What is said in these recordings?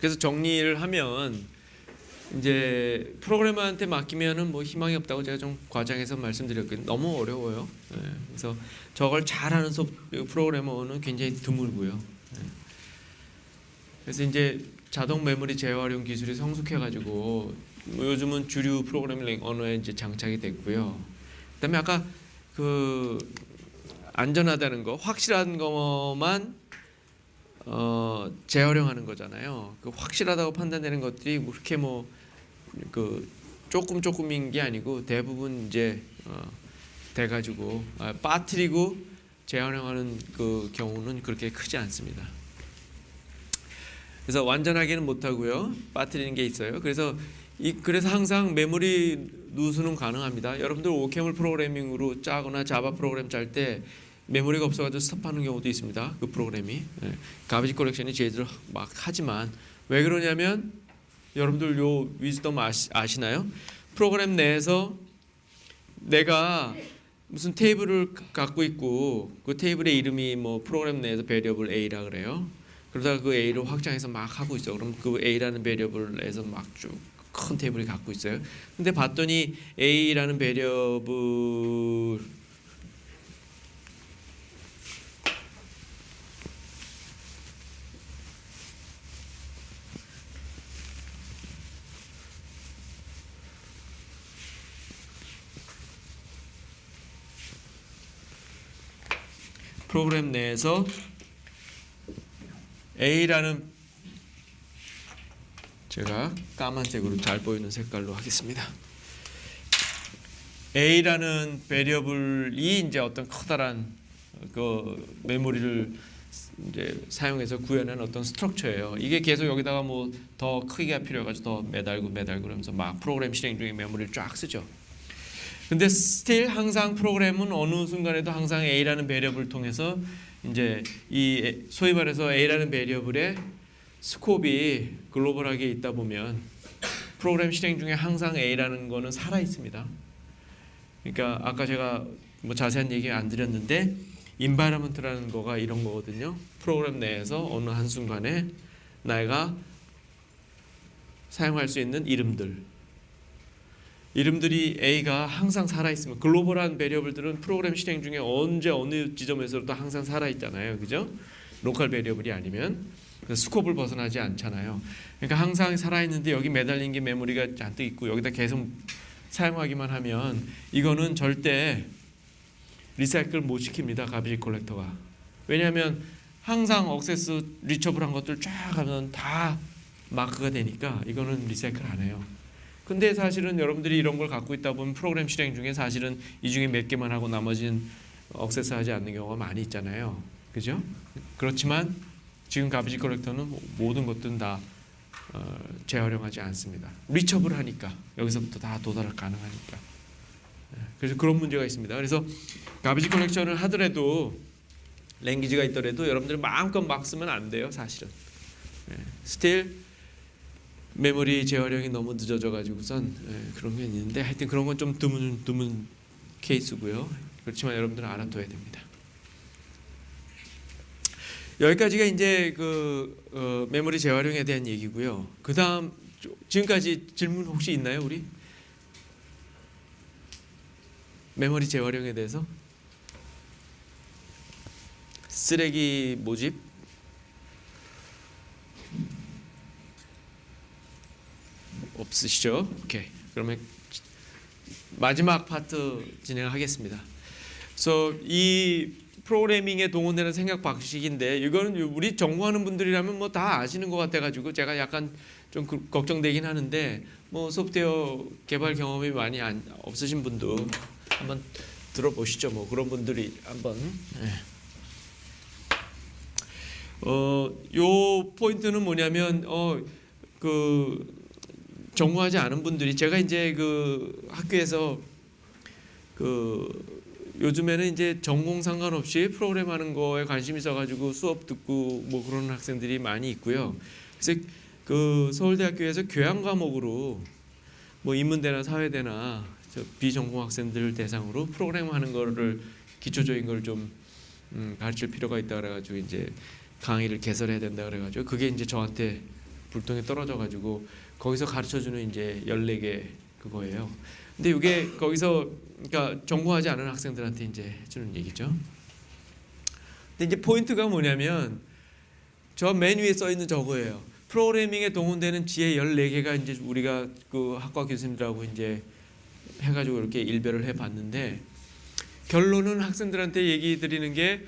그래서 정리를 하면 이제 프로그래머한테 맡기면은 뭐 희망이 없다고 제가 좀 과장해서 말씀드렸거든요. 너무 어려워요. 그래서 저걸 잘하는 프로그래머는 굉장히 드물고요. 그래서 이제 자동 메모리 재활용 기술이 성숙해가지고 요즘은 주류 프로그래밍 언어에 이제 장착이 됐고요. 그다음에 아까 그 안전하다는 거, 확실한 것만 재활용하는 거잖아요. 그 확실하다고 판단되는 것들이 그렇게 뭐 그 조금인 게 아니고 대부분 이제 돼가지고 빠뜨리고 재활용하는 그 경우는 그렇게 크지 않습니다. 그래서 완전하게는 못하고요. 빠뜨리는 게 있어요. 그래서 항상 메모리 누수는 가능합니다. 여러분들 오케물 프로그래밍으로 짜거나 자바 프로그램 짤 때 메모리가 없어가지고 스톱하는 경우도 있습니다. 그 프로그램이 가비지 컬렉션이 제대로 막 하지만 왜 그러냐면 여러분들 요 위즈덤 아시나요? 프로그램 내에서 내가 무슨 테이블을 갖고 있고 그 테이블의 이름이 뭐 프로그램 내에서 베리어블 A라 그래요. 그러다가 그 A를 확장해서 막 하고 있어. 그럼 그 A라는 베리어블에서 막 쭉 큰 테이블을 갖고 있어요. 근데 봤더니 A라는 베리어블 프로그램 내에서 A라는 제가 까만색으로 잘 보이는 색깔로 하겠습니다. A라는 베리어블이 이제 어떤 커다란 그 메모리를 이제 사용해서 구현한 어떤 스트럭처예요. 이게 계속 여기다가 뭐 더 크기가 필요해가지고 더 매달고 그러면서 막 프로그램 실행 중에 메모리를 쫙 쓰죠. 근데 스틸 항상 프로그램은 어느 순간에도 항상 A라는 베리어블을 통해서 이제 이 소위 말해서 A라는 베리어블의 스코프이 글로벌하게 있다 보면 프로그램 실행 중에 항상 A라는 거는 살아 있습니다. 그러니까 아까 제가 뭐 자세한 얘기 안 드렸는데 인바이러먼트라는 거가 이런 거거든요. 프로그램 내에서 어느 한순간에 내가 사용할 수 있는 이름들이 A가 항상 살아있으면 글로벌한 베리어블들은 프로그램 실행 중에 언제 어느 지점에서도 항상 살아있잖아요. 그죠? 로컬 베리어블이 아니면 스코프를 벗어나지 않잖아요. 그러니까 항상 살아있는데 여기 매달린 게 메모리가 잔뜩 있고 여기다 계속 사용하기만 하면 이거는 절대 리사이클 못 시킵니다. 가비지 컬렉터가. 왜냐하면 항상 억세스 리처블한 것들 쫙 하면 다 마크가 되니까 이거는 리사이클 안 해요. 근데 사실은 여러분들이 이런 걸 갖고 있다 보면 프로그램 실행 중에 사실은 이 중에 몇 개만 하고 나머지는 억세스하지 않는 경우가 많이 있잖아요. 그죠? 그렇지만 지금 가비지 컬렉터는 모든 것들은 다 재활용하지 않습니다. 리처블 하니까 여기서부터 다 도달 가능하니까. 그래서 그런 문제가 있습니다. 그래서 가비지 컬렉션을 하더라도 랭귀지가 있더라도 여러분들 마음껏 막 쓰면 안 돼요. 사실은. 스틸 메모리 재활용이 너무 늦어져 가지고선 그런 게 있는데 하여튼 그런 건 좀 드문 케이스고요. 그렇지만 여러분들은 알아둬야 됩니다. 여기까지가 이제 그 메모리 재활용에 대한 얘기고요. 그다음 지금까지 질문 혹시 있나요, 우리? 메모리 재활용에 대해서? 쓰레기 모집? 없으시죠? 오케이. 그러면 마지막 파트 진행하겠습니다. 그래서 이 프로그래밍에 동원되는 생각 방식인데 이거는 우리 전공하는 분들이라면 뭐 다 아시는 것 같아가지고 제가 약간 좀 걱정되긴 하는데 뭐 소프트웨어 개발 경험이 많이 없으신 분도 한번 들어보시죠. 뭐 그런 분들이 한번. 요 포인트는 뭐냐면 그 전공하지 않은 분들이 제가 이제 그 학교에서 그 요즘에는 이제 전공 상관없이 프로그램 하는 거에 관심이 있어가지고 수업 듣고 뭐 그런 학생들이 많이 있고요. 그래서 그 서울대학교에서 교양 과목으로 뭐 인문대나 사회대나 비전공 학생들 대상으로 프로그램 하는 거를 기초적인 걸 좀 가르칠 필요가 있다 그래가지고 이제 강의를 개설해야 된다 그래가지고 그게 이제 저한테 불똥에 떨어져 가지고 거기서 가르쳐 주는 이제 14개 그거예요. 근데 이게 거기서 그러니까 전공하지 않은 학생들한테 이제 해 주는 얘기죠. 근데 이제 포인트가 뭐냐면 저 맨 위에 써 있는 저거예요. 프로그래밍에 동원되는 지혜 14개가 이제 우리가 그 학과 교수님들하고 이제 해가지고 이렇게 일별을 해봤는데 결론은 학생들한테 얘기 드리는 게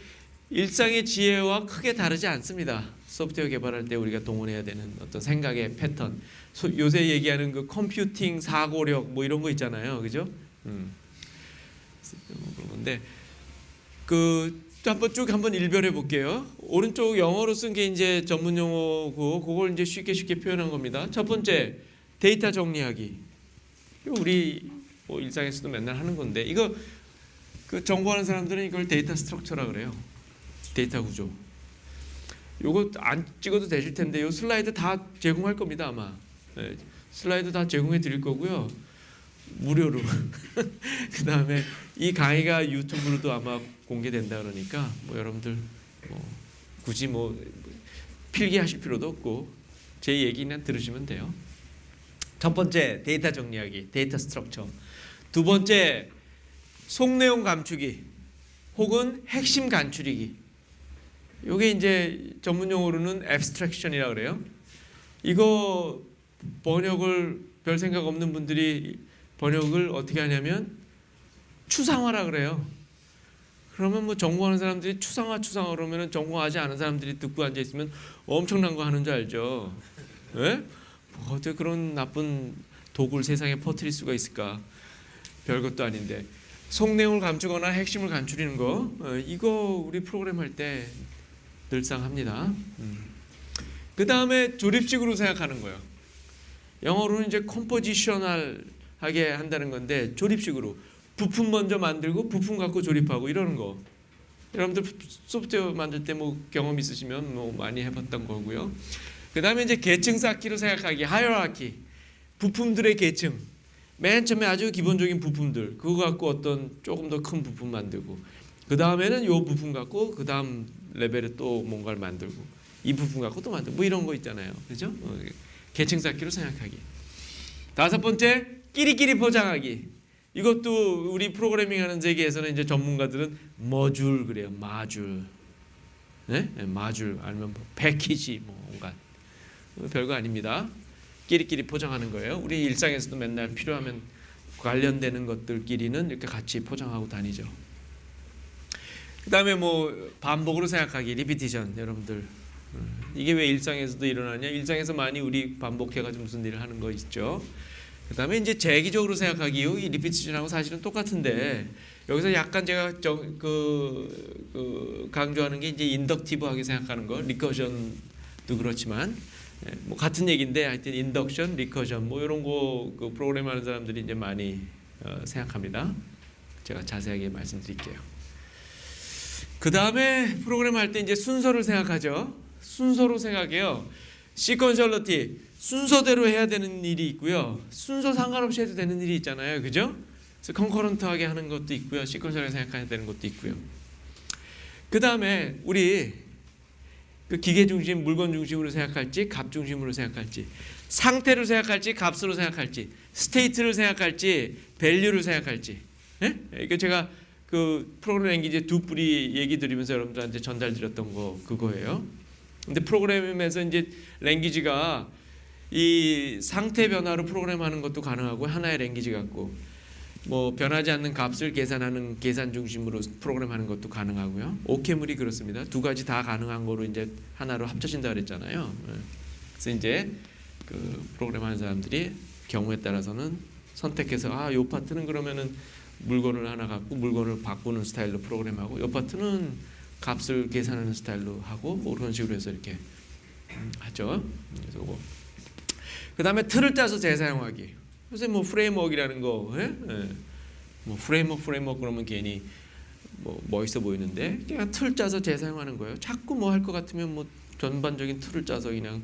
일상의 지혜와 크게 다르지 않습니다. 소프트웨어 개발할 때 우리가 동원해야 되는 어떤 생각의 패턴, 요새 얘기하는 그 컴퓨팅 사고력 뭐 이런 거 있잖아요, 그죠? 그런데 그 한번 일별해 볼게요. 오른쪽 영어로 쓴 게 이제 전문 용어고 그걸 이제 쉽게 표현한 겁니다. 첫 번째 데이터 정리하기. 우리 뭐 일상에서도 맨날 하는 건데 이거 그 전공하는 사람들은 이걸 데이터 스트럭처라 그래요. 데이터 구조. 요거 안 찍어도 되실 텐데 요 슬라이드 다 제공할 겁니다 아마. 네, 슬라이드 다 제공해 드릴 거고요. 무료로. 그 다음에 이 강의가 유튜브로도 아마 공개된다 그러니까 뭐 여러분들 뭐 굳이 뭐 필기하실 필요도 없고 제 얘기는 들으시면 돼요. 첫 번째 데이터 정리하기, 데이터 스트럭처. 두 번째 속내용 감추기 혹은 핵심 간추리기. 요게 이제 전문 용어로는 abstraction이라 그래요. 이거 번역을 별 생각 없는 분들이 번역을 어떻게 하냐면 추상화라 그래요. 그러면 뭐 전공하는 사람들이 추상화 그러면은 전공하지 않은 사람들이 듣고 앉아 있으면 엄청난 거 하는 줄 알죠. 예? 뭐 어떻게 그런 나쁜 독을 세상에 퍼뜨릴 수가 있을까? 별것도 아닌데 속내용을 감추거나 핵심을 감추리는 거 이거 우리 프로그램 할 때 늘상 합니다. 그 다음에 조립식으로 생각하는 거예요. 영어로는 이제 컴포지셔널하게 한다는 건데 조립식으로 부품 먼저 만들고 부품 갖고 조립하고 이러는 거. 여러분들 소프트웨어 만들 때 뭐 경험 있으시면 뭐 많이 해봤던 거고요. 그 다음에 이제 계층 쌓기로 생각하기, 하이어라키. 부품들의 계층. 맨 처음에 아주 기본적인 부품들 그거 갖고 어떤 조금 더 큰 부품 만들고 그 다음에는 요 부품 갖고 그 다음 레벨에 또 뭔가를 만들고 이 부품 갖고 또 만들고 뭐 이런 거 있잖아요, 그죠? 계층 쌓기로 생각하기. 다섯 번째 끼리끼리 포장하기. 이것도 우리 프로그래밍하는 세계에서는 이제 전문가들은 머줄 그래요, 마줄. 네? 마줄 아니면 뭐 패키지 뭐 뭔가 별거 아닙니다. 끼리끼리 포장하는 거예요. 우리 일상에서도 맨날 필요하면 관련되는 것들끼리는 이렇게 같이 포장하고 다니죠. 그 다음에 뭐 반복으로 생각하기, 리피티션. 여러분들 이게 왜 일상에서도 일어나냐? 일상에서 많이 우리 반복해가지고 무슨 일을 하는 거 있죠. 그 다음에 이제 재기적으로 생각하기요. 이 리피티션하고 사실은 똑같은데 여기서 약간 제가 강조하는 게 이제 인덕티브하게 생각하는 거, 리커션도 그렇지만 뭐 같은 얘기인데 하여튼 인덕션, 리커션 뭐 이런 거 그 프로그램하는 사람들이 이제 많이 생각합니다. 제가 자세하게 말씀드릴게요. 그 다음에 프로그램 할 때 이제 순서를 생각하죠. 순서로 생각해요. 시퀀셜러티 순서대로 해야 되는 일이 있고요. 순서 상관없이 해도 되는 일이 있잖아요, 그죠? 그래서 컨커런트하게 하는 것도 있고요. 시퀀셜하게 생각해야 되는 것도 있고요. 그 다음에 우리 그 기계 중심, 물건 중심으로 생각할지, 값 중심으로 생각할지, 상태로 생각할지, 값으로 생각할지, 스테이트를 생각할지, 밸류를 생각할지. 예? 이게 제가 그 프로그램 랭귀지 두 뿌리 얘기 드리면서 여러분들한테 전달드렸던 거 그거예요. 근데 프로그램에서 이제 랭귀지가 이 상태 변화로 프로그램하는 것도 가능하고 하나의 랭귀지 같고 뭐 변하지 않는 값을 계산하는 계산 중심으로 프로그램하는 것도 가능하고요. 오케물이 그렇습니다. 두 가지 다 가능한 거로 이제 하나로 합쳐진다 그랬잖아요. 그래서 이제 그 프로그램하는 사람들이 경우에 따라서는 선택해서 요 파트는 그러면은 물건을 하나 갖고 물건을 바꾸는 스타일로 프로그램하고 요 파트는 값을 계산하는 스타일로 하고 뭐 그런 식으로 해서 이렇게 하죠. 그래서 그 다음에 틀을 짜서 재사용하기. 요새 뭐 프레임워크라는 거, 뭐 프레임워크 그러면 괜히 뭐 멋있어 보이는데 그냥 틀 짜서 재사용하는 거예요. 자꾸 뭐 할 것 같으면 뭐 전반적인 틀을 짜서 그냥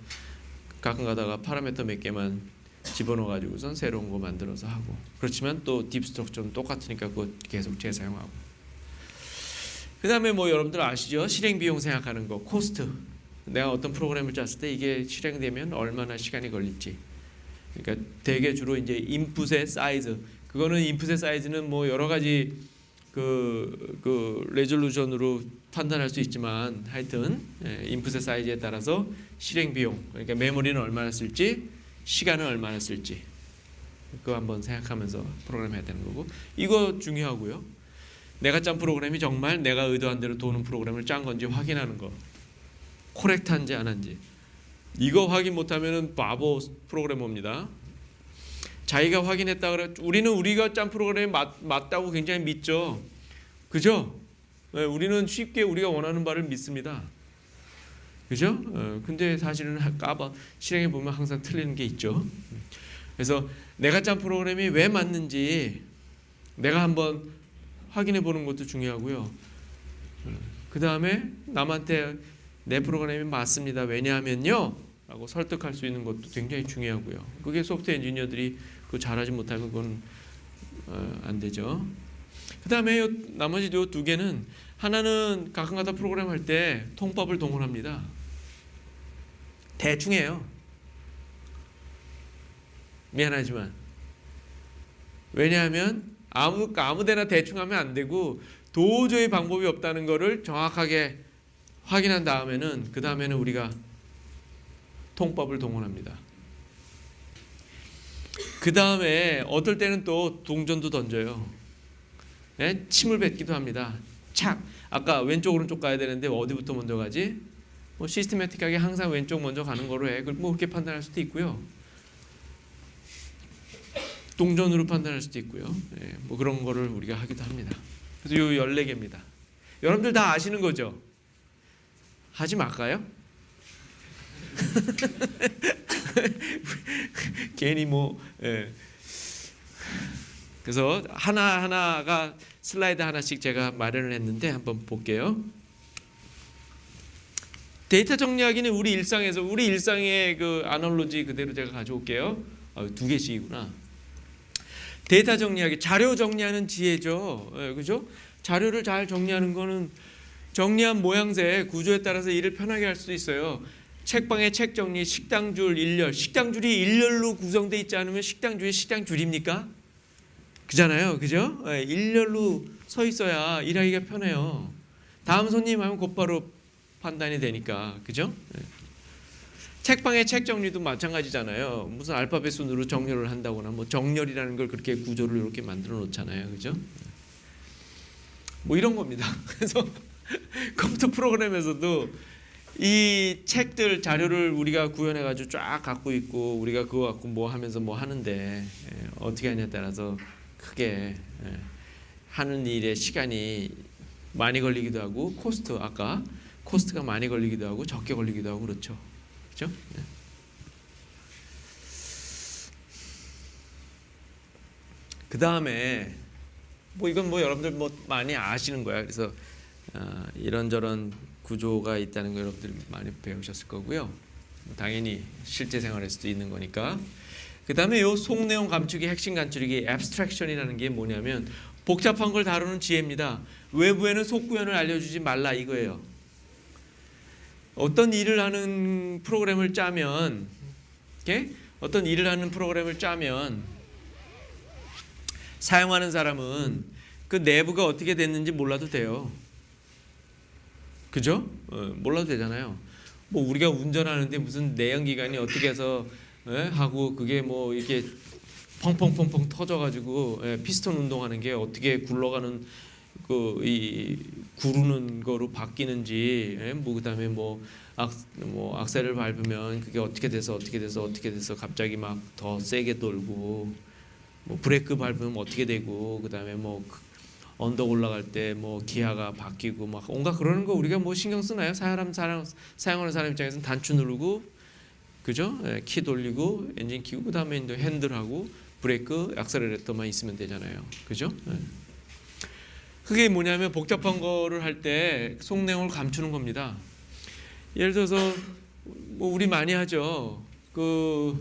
가끔 가다가 파라미터 몇 개만 집어넣어 가지고선 새로운 거 만들어서 하고. 그렇지만 또 딥 스트럭처는 똑같으니까 그거 계속 재사용하고. 그 다음에 뭐 여러분들 아시죠? 실행 비용 생각하는 거, 코스트. 내가 어떤 프로그램을 짰을 때 이게 실행되면 얼마나 시간이 걸릴지. 그러니까 대개 주로 이제 인풋의 사이즈. 그거는 인풋의 사이즈는 뭐 여러 가지 그 레졸루션으로 판단할 수 있지만 하여튼 인풋의 사이즈에 따라서 실행 비용, 그러니까 메모리는 얼마나 쓸지, 시간은 얼마나 쓸지 그거 한번 생각하면서 프로그램 해야 되는 거고, 이거 중요하고요. 내가 짠 프로그램이 정말 내가 의도한 대로 도는 프로그램을 짠 건지 확인하는 거, 코렉트한지 안 한지. 이거 확인 못하면은 바보 프로그래머입니다. 자기가 확인했다 그래. 우리는 우리가 짠 프로그램이 맞다고 굉장히 믿죠. 그죠? 네, 우리는 쉽게 우리가 원하는 바를 믿습니다. 그죠? 근데 사실은 실행해 보면 항상 틀리는 게 있죠. 그래서 내가 짠 프로그램이 왜 맞는지 내가 한번 확인해 보는 것도 중요하고요. 그 다음에 남한테 내 프로그램이 맞습니다. 왜냐하면요 라고 설득할 수 있는 것도 굉장히 중요하고요. 그게 소프트웨어 엔지니어들이 그거 잘하지 못하면 그건 안 되죠. 그 다음에 나머지 요 두 개는, 하나는 가끔가다 프로그램 할 때 통법을 동원합니다. 대충 해요. 미안하지만. 왜냐하면 아무데나 대충 하면 안 되고 도저히 방법이 없다는 거를 정확하게 확인한 다음에는, 그 다음에는 우리가 통법을 동원합니다. 그 다음에 어떨 때는 또 동전도 던져요. 네? 침을 뱉기도 합니다. 착! 아까 왼쪽 오른쪽 가야 되는데 어디부터 먼저 가지? 뭐 시스테매틱하게 항상 왼쪽 먼저 가는 거로 해. 뭐 그렇게 판단할 수도 있고요. 동전으로 판단할 수도 있고요. 네, 뭐 그런 거를 우리가 하기도 합니다. 그래서 요 14개입니다. 여러분들 다 아시는 거죠? 하지 말까요? 괜히 뭐 그래서 하나하나가 슬라이드 하나씩 제가 마련을 했는데 한번 볼게요. 데이터 정리하기는 우리 일상의 그 아날로지 그대로 제가 가져올게요. 두 개씩이구나. 데이터 정리하기, 자료 정리하는 지혜죠. 그죠? 자료를 잘 정리하는 거는 정리한 모양새, 구조에 따라서 일을 편하게 할 수도 있어요. 책방의 책 정리, 식당줄, 일렬. 식당줄이 일렬로 구성되어 있지 않으면 식당줄이 식당줄입니까? 그잖아요. 그죠? 일렬로 서 있어야 일하기가 편해요. 다음 손님 하면 곧바로 판단이 되니까. 그죠? 책방의 책 정리도 마찬가지잖아요. 무슨 알파벳 순으로 정렬을 한다거나 뭐 정렬이라는 걸 그렇게 구조를 이렇게 만들어 놓잖아요. 그죠? 뭐 이런 겁니다. 그래서 컴퓨터 프로그램에서도 이 책들 자료를 우리가 구현해 가지고 쫙 갖고 있고, 우리가 그거 갖고 뭐 하면서 뭐 하는데 어떻게 하냐에 따라서 크게 하는 일에 시간이 많이 걸리기도 하고, 아까 코스트가 많이 걸리기도 하고 적게 걸리기도 하고 그렇죠. 그렇죠? 그 다음에 뭐 이건 뭐 여러분들 뭐 많이 아시는 거야. 그래서 이런저런 구조가 있다는 거 여러분들이 많이 배우셨을 거고요. 당연히 실제 생활에서도 있는 거니까. 그 다음에 요 속내용 감추기, 핵심 간추리기, abstraction이라는 게 뭐냐면 복잡한 걸 다루는 지혜입니다. 외부에는 속구현을 알려주지 말라 이거예요. 어떤 일을 하는 프로그램을 짜면, 사용하는 사람은 그 내부가 어떻게 됐는지 몰라도 돼요. 그죠? 몰라도 되잖아요. 뭐 우리가 운전하는데 무슨 내연기관이 어떻게 해서 하고 그게 뭐 이렇게 펑펑펑펑 터져가지고 피스톤 운동하는 게 어떻게 굴러가는 이 구르는 거로 바뀌는지, 뭐 그다음에 뭐 악셀을 밟으면 그게 어떻게 돼서 갑자기 막 더 세게 돌고, 뭐 브레이크 밟으면 어떻게 되고, 그다음에 뭐 언덕 올라갈 때 뭐 기아가 바뀌고 막 온갖 그러는 거 우리가 뭐 신경 쓰나요? 사용하는 사람 입장에서는 단추 누르고, 그죠? 키 돌리고 엔진 키고 그다음에 이제 핸들하고 브레이크, 액셀레이터만 있으면 되잖아요. 그죠? 그게 뭐냐면 복잡한 거를 할 때 속내용을 감추는 겁니다. 예를 들어서 뭐 우리 많이 하죠. 그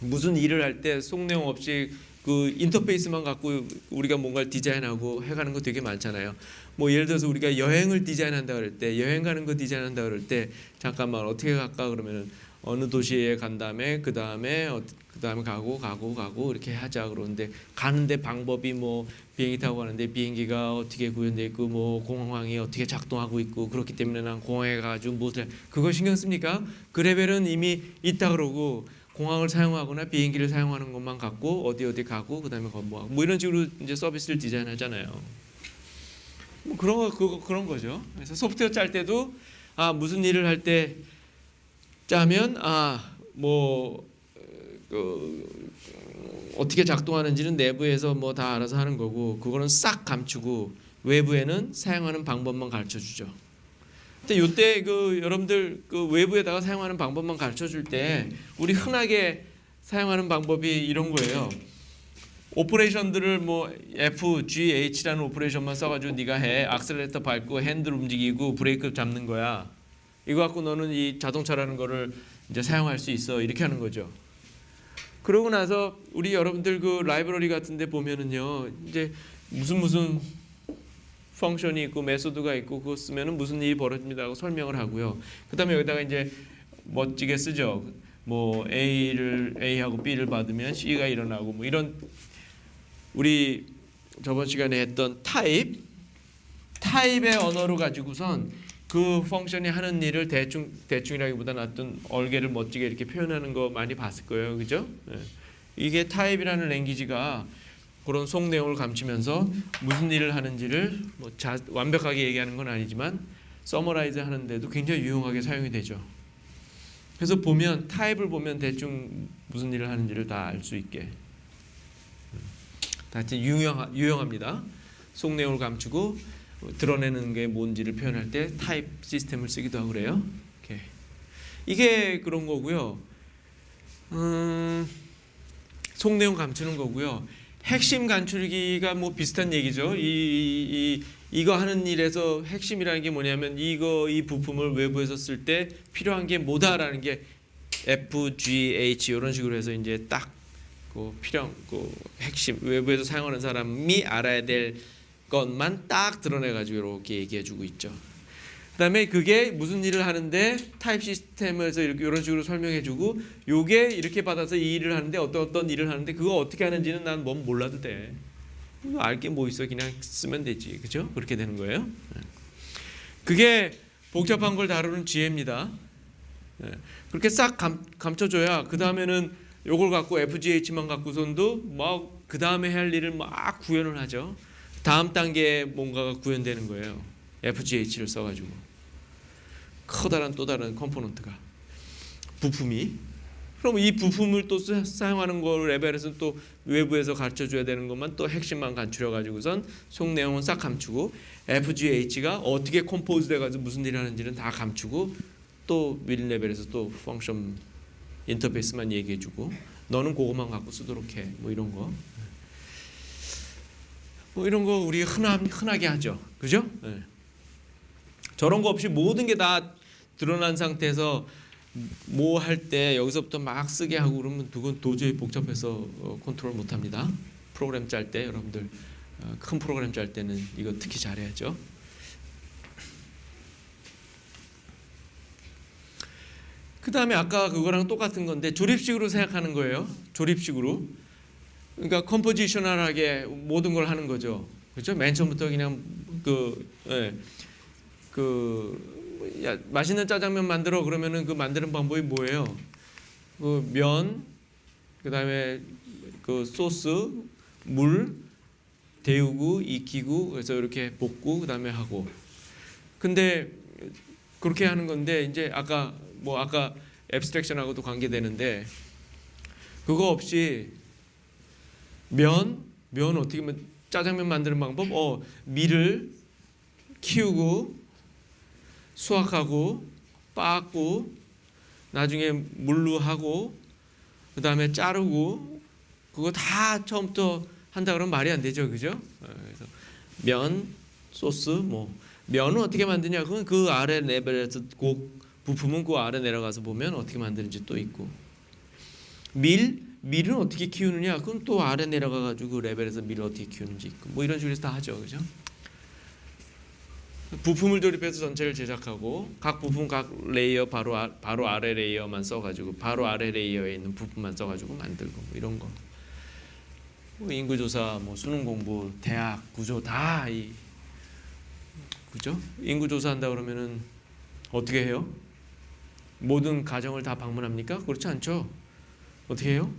무슨 일을 할 때 속내용 없이 그 인터페이스만 갖고 우리가 뭔가를 디자인하고 해가는 거 되게 많잖아요. 뭐 예를 들어서 우리가 여행을 디자인한다 그럴 때, 여행 가는 거 디자인한다 그럴 때 잠깐만 어떻게 갈까 그러면은 어느 도시에 간 다음에 그 다음에 가고 이렇게 하자 그러는데, 가는데 방법이 뭐 비행기 타고 가는데 비행기가 어떻게 구현돼 있고 뭐 공항이 어떻게 작동하고 있고 그렇기 때문에 난 공항에 가가지고 무엇을 그거 신경 씁니까? 그 레벨은 이미 있다 그러고, 공항을 사용하거나 비행기를 사용하는 것만 갖고 어디 가고 그다음에 뭐 이런 식으로 이제 서비스를 디자인하잖아요. 뭐 그런 거죠. 그래서 소프트웨어 짤 때도 무슨 일을 할 때 짜면 어떻게 작동하는지는 내부에서 뭐 다 알아서 하는 거고, 그거는 싹 감추고 외부에는 사용하는 방법만 가르쳐 주죠. 근데 요때 여러분들 외부에다가 사용하는 방법만 가르쳐 줄 때 우리 흔하게 사용하는 방법이 이런 거예요. 오퍼레이션들을 뭐 F, G, H라는 오퍼레이션만 써가지고 네가 해. 악셀레이터 밟고 핸들 움직이고 브레이크 잡는 거야. 이거 갖고 너는 이 자동차라는 거를 이제 사용할 수 있어. 이렇게 하는 거죠. 그러고 나서 우리 여러분들 그 라이브러리 같은데 보면은요, 이제 무슨 펑션이 있고 메소드가 있고 그거 쓰면은 무슨 일이 벌어집니다 하고 설명을 하고요. 그다음에 여기다가 이제 멋지게 쓰죠. 뭐 A하고 B를 받으면 C가 일어나고 뭐 이런, 우리 저번 시간에 했던 타입의 언어로 가지고선 그 펑션이 하는 일을 대충이라기보다는 어떤 얼개를 멋지게 이렇게 표현하는 거 많이 봤을 거예요, 그죠? 네. 이게 타입이라는 랭귀지가 그런 속 내용을 감추면서 무슨 일을 하는지를 뭐 완벽하게 얘기하는 건 아니지만 서머라이즈 하는데도 굉장히 유용하게 사용이 되죠. 그래서 타입을 보면 대충 무슨 일을 하는지를 다 알 수 있게. 하여튼 유용합니다. 속 내용을 감추고 드러내는 게 뭔지를 표현할 때 타입 시스템을 쓰기도 하고 그래요. 이게 그런 거고요. 속 내용 감추는 거고요. 핵심 감추기가 뭐 비슷한 얘기죠. 이거 하는 일에서 핵심이라는 게 뭐냐면 이 부품을 외부에서 쓸 때 필요한 게 뭐다라는 게 F, G, H 이런 식으로 해서 이제 딱 필요한 핵심, 외부에서 사용하는 사람이 알아야 될 것만 딱 드러내가지고 이렇게 얘기해주고 있죠. 그다음에 그게 무슨 일을 하는데 타입 시스템에서 이런 식으로 설명해주고, 요게 이렇게 받아서 이 일을 하는데 어떤 일을 하는데 그거 어떻게 하는지는 난 뭔 몰라도 돼. 알 게 뭐 있어, 그냥 쓰면 되지, 그죠? 그렇게 되는 거예요. 그게 복잡한 걸 다루는 지혜입니다. 그렇게 싹 감춰줘야 그 다음에는 요걸 갖고 FGH만 갖고선도 막 그 다음에 할 일을 막 구현을 하죠. 다음 단계에 뭔가가 구현되는 거예요. FGH를 써가지고 커다란 또 다른 컴포넌트가 부품이. 그럼 이 부품을 또 사용하는 걸 레벨에서 또 외부에서 가르쳐줘야 되는 것만 또 핵심만 감추려가지고선 속 내용은 싹 감추고, FGH가 어떻게 컴포즈 돼가지고 무슨 일을 하는지는 다 감추고, 또 윌 레벨에서 또 펑션 인터페이스만 얘기해주고 너는 그것만 갖고 쓰도록 해. 뭐 이런 거. 뭐 이런 거 우리 흔하게 하죠, 그죠? 네. 저런 거 없이 모든 게 다 드러난 상태에서 뭐 할 때 여기서부터 막 쓰게 하고 그러면 그건 도저히 복잡해서 컨트롤 못합니다. 프로그램 짤 때 여러분들 큰 프로그램 짤 때는 이거 특히 잘해야죠. 그 다음에 아까 그거랑 똑같은 건데 조립식으로 생각하는 거예요. 조립식으로. 그러니까 컴포지셔널하게 모든 걸 하는 거죠. 그렇죠? 맨 처음부터 그냥 맛있는 짜장면 만들어 그러면은 그 만드는 방법이 뭐예요? 그 면, 그다음에 그 소스, 물 데우고 익히고 그래서 이렇게 볶고 그다음에 하고. 근데 그렇게 하는 건데 이제 아까 앱스트랙션하고도 관계되는데, 그거 없이 면 어떻게 하면 짜장면 만드는 방법? 밀을 키우고 수확하고 빻고 나중에 물로 하고 그다음에 자르고, 그거 다 처음부터 한다 그러면 말이 안 되죠, 그죠? 그래서 면, 소스, 면은 어떻게 만드냐? 그건 그 아래 레벨에서 부품은 그 아래 내려가서 보면 어떻게 만드는지 또 있고, 밀 밀은 어떻게 키우느냐? 그럼 또 아래 내려가 가지고 레벨에서 밀을 어떻게 키우는지 있고 뭐 이런 식으로 해서 다 하죠, 그죠? 부품을 조립해서 전체를 제작하고 각 부품 각 레이어 바로 아래 레이어만 써가지고 바로 아래 레이어에 있는 부품만 써가지고 만들고 뭐 이런 거. 뭐 인구조사, 뭐 수능 공부, 대학 구조 다 그죠? 인구조사한다 그러면은 어떻게 해요? 모든 가정을 다 방문합니까? 그렇지 않죠. 어떻게 해요?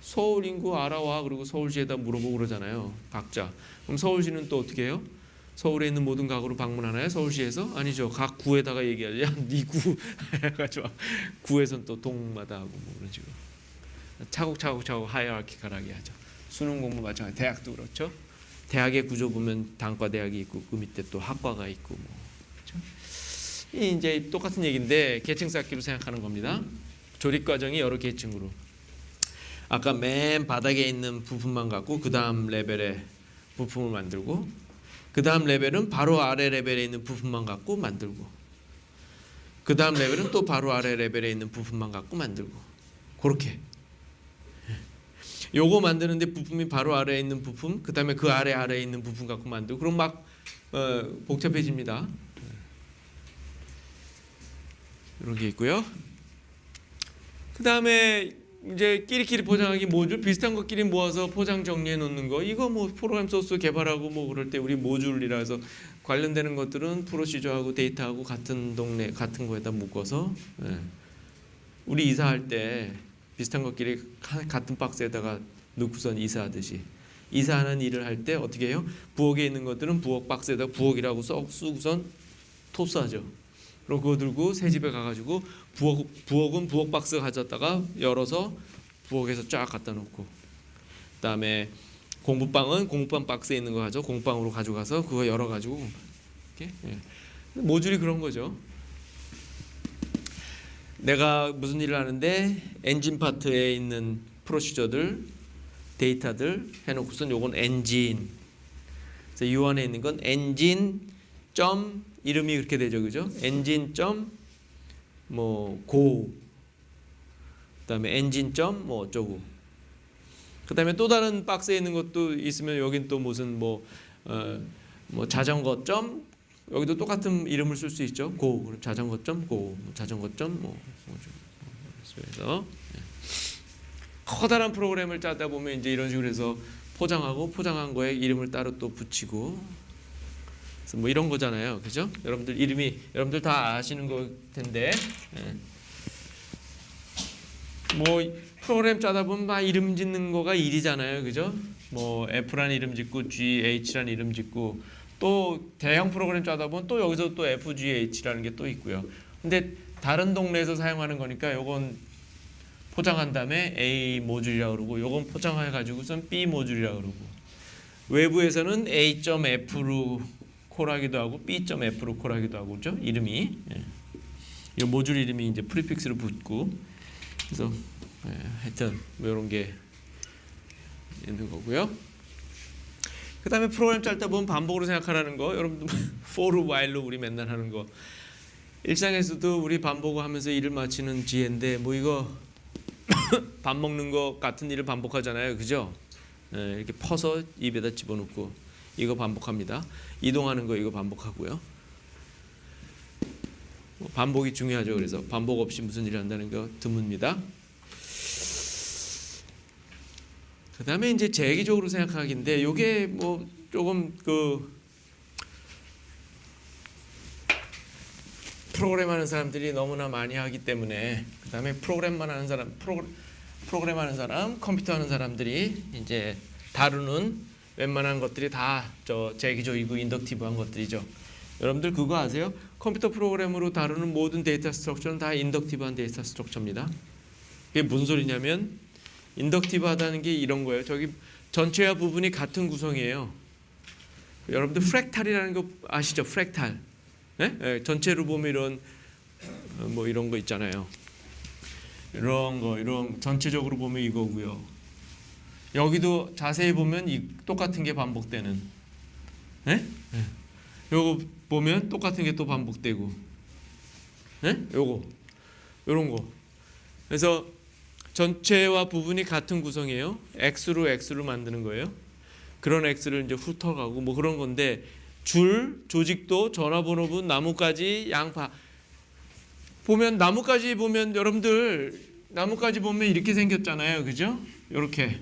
서울 인구 알아와 그리고 서울시에다 물어보고 그러잖아요. 각자. 그럼 서울시는 또 어떻게 해요? 서울에 있는 모든 가구로 방문하나요? 서울시에서? 아니죠. 각 구에다가 얘기하죠. 야, 네 구 해가지고 구에선 또 동마다 하고 뭐 그런 식으로 차곡차곡 하이어라키컬하게 하죠. 수능 공부 마찬가지. 대학도 그렇죠. 대학의 구조 보면 단과 대학이 있고 그 밑에 또 학과가 있고 뭐 그렇죠. 이 이제 똑같은 얘기인데 계층 쌓기로 생각하는 겁니다. 조립 과정이 여러 계층으로. 아까 맨 바닥에 있는 부품만 갖고 그 다음 레벨의 부품을 만들고 그 다음 레벨은 바로 아래 레벨에 있는 부품만 갖고 만들고 그 다음 레벨은 또 바로 아래 레벨에 있는 부품만 갖고 만들고 그렇게 요거 만드는데 부품이 바로 아래에 있는 부품 그 다음에 그 아래에 있는 부품 갖고 만들고 그럼 막 복잡해집니다. 이런 게 있고요. 그 다음에 이제 끼리끼리 포장하기 모듈 비슷한 것끼리 모아서 포장 정리해 놓는 거 이거 뭐 프로그램 소스 개발하고 뭐 그럴 때 우리 모듈이라 해서 관련되는 것들은 프로시저하고 데이터하고 같은 동네 같은 거에다 묶어서 우리 이사할 때 비슷한 것끼리 같은 박스에다가 넣고선 이사하듯이 이사하는 일을 할 때 어떻게 해요? 부엌에 있는 것들은 부엌 박스에다 부엌이라고 쓰고선 토스하죠. 그리고 그거 들고 새 집에 가가지고 부엌은 부엌 박스 가져다가 열어서 부엌에서 쫙 갖다 놓고 그다음에 공부방은 공부방 박스에 있는 거 가져 공부방으로 가져가서 그거 열어가지고 이렇게 모듈이 그런 거죠. 내가 무슨 일을 하는데 엔진 파트에 있는 프로시저들 데이터들 해놓고선 요건 엔진 그래서 이 안에 있는 건 엔진 점 이름이 그렇게 되죠, 그죠? 엔진 점 뭐 고 그다음에 엔진 점 뭐 어쩌고 그다음에 또 다른 박스에 있는 것도 있으면 여긴 또 무슨 뭐 자전거 점 여기도 똑같은 이름을 쓸 수 있죠. 고 그럼 자전거 점 고 자전거 점 그래서 커다란 프로그램을 짜다 보면 이제 이런 식으로 해서 포장하고 포장한 거에 이름을 따로 또 붙이고 그래서 뭐 이런 거잖아요, 그죠? 여러분들 다 아시는 거 텐데 뭐 프로그램 짜다 보면 막 이름 짓는 거가 일이잖아요, 그죠? 뭐 F란 이름 짓고 GH란 이름 짓고 또 대형 프로그램 짜다 보면 또 여기서 또 FGH라는 게 또 있고요. 근데 다른 동네에서 사용하는 거니까 요건 포장한 다음에 A 모듈이라고 그러고 요건 포장해 가지고선 B 모듈이라고 그러고 외부에서는 A.F로 콜하기도 하고 B.F로 콜하기도 하고 그죠? 이름이 이 모듈 이름이 이제 프리픽스로 붙고 그래서 하여튼 뭐 이런 게 있는 거고요. 그 다음에 프로그램 짤다 보면 반복으로 생각하라는 거 여러분들 for while로 우리 맨날 하는 거 일상에서도 우리 반복하면서 일을 마치는 지혜인데 뭐 이거 밥 먹는 거 같은 일을 반복하잖아요, 그죠? 이렇게 퍼서 입에다 집어넣고 이거 반복합니다. 이동하는 거 이거 반복하고요. 반복이 중요하죠. 그래서 반복 없이 무슨 일을 한다는 거 드뭅니다. 그 다음에 이제 재기적으로 생각하기인데 요게 뭐 조금 그 프로그램 하는 사람들이 너무나 많이 하기 때문에 그 다음에 프로그램 하는 사람 컴퓨터 하는 사람들이 이제 다루는 웬만한 것들이 다 저 재기적이고 인덕티브한 것들이죠. 여러분들 그거 아세요? 컴퓨터 프로그램으로 다루는 모든 데이터 스트럭처는 다 인덕티브한 데이터 스트럭처입니다. 그게 무슨 소리냐면 인덕티브하다는 게 이런 거예요. 저기 전체와 부분이 같은 구성이에요. 여러분들 프랙탈이라는 거 아시죠? 프랙탈. 네? 전체로 보면 이런 뭐 이런 거 있잖아요. 이런 전체적으로 보면 이거고요. 여기도 자세히 보면 똑같은 게 반복되는. 네? 요거 보면 똑같은 게 또 반복되고. 네? 요거. 요런 거. 그래서 전체와 부분이 같은 구성이에요. X로 만드는 거예요. 그런 X를 이제 훑어가고 뭐 그런 건데 줄, 조직도, 전화번호부, 나뭇가지, 양파 보면 나뭇가지 보면 여러분들 나뭇가지 보면 이렇게 생겼잖아요. 그죠? 이렇게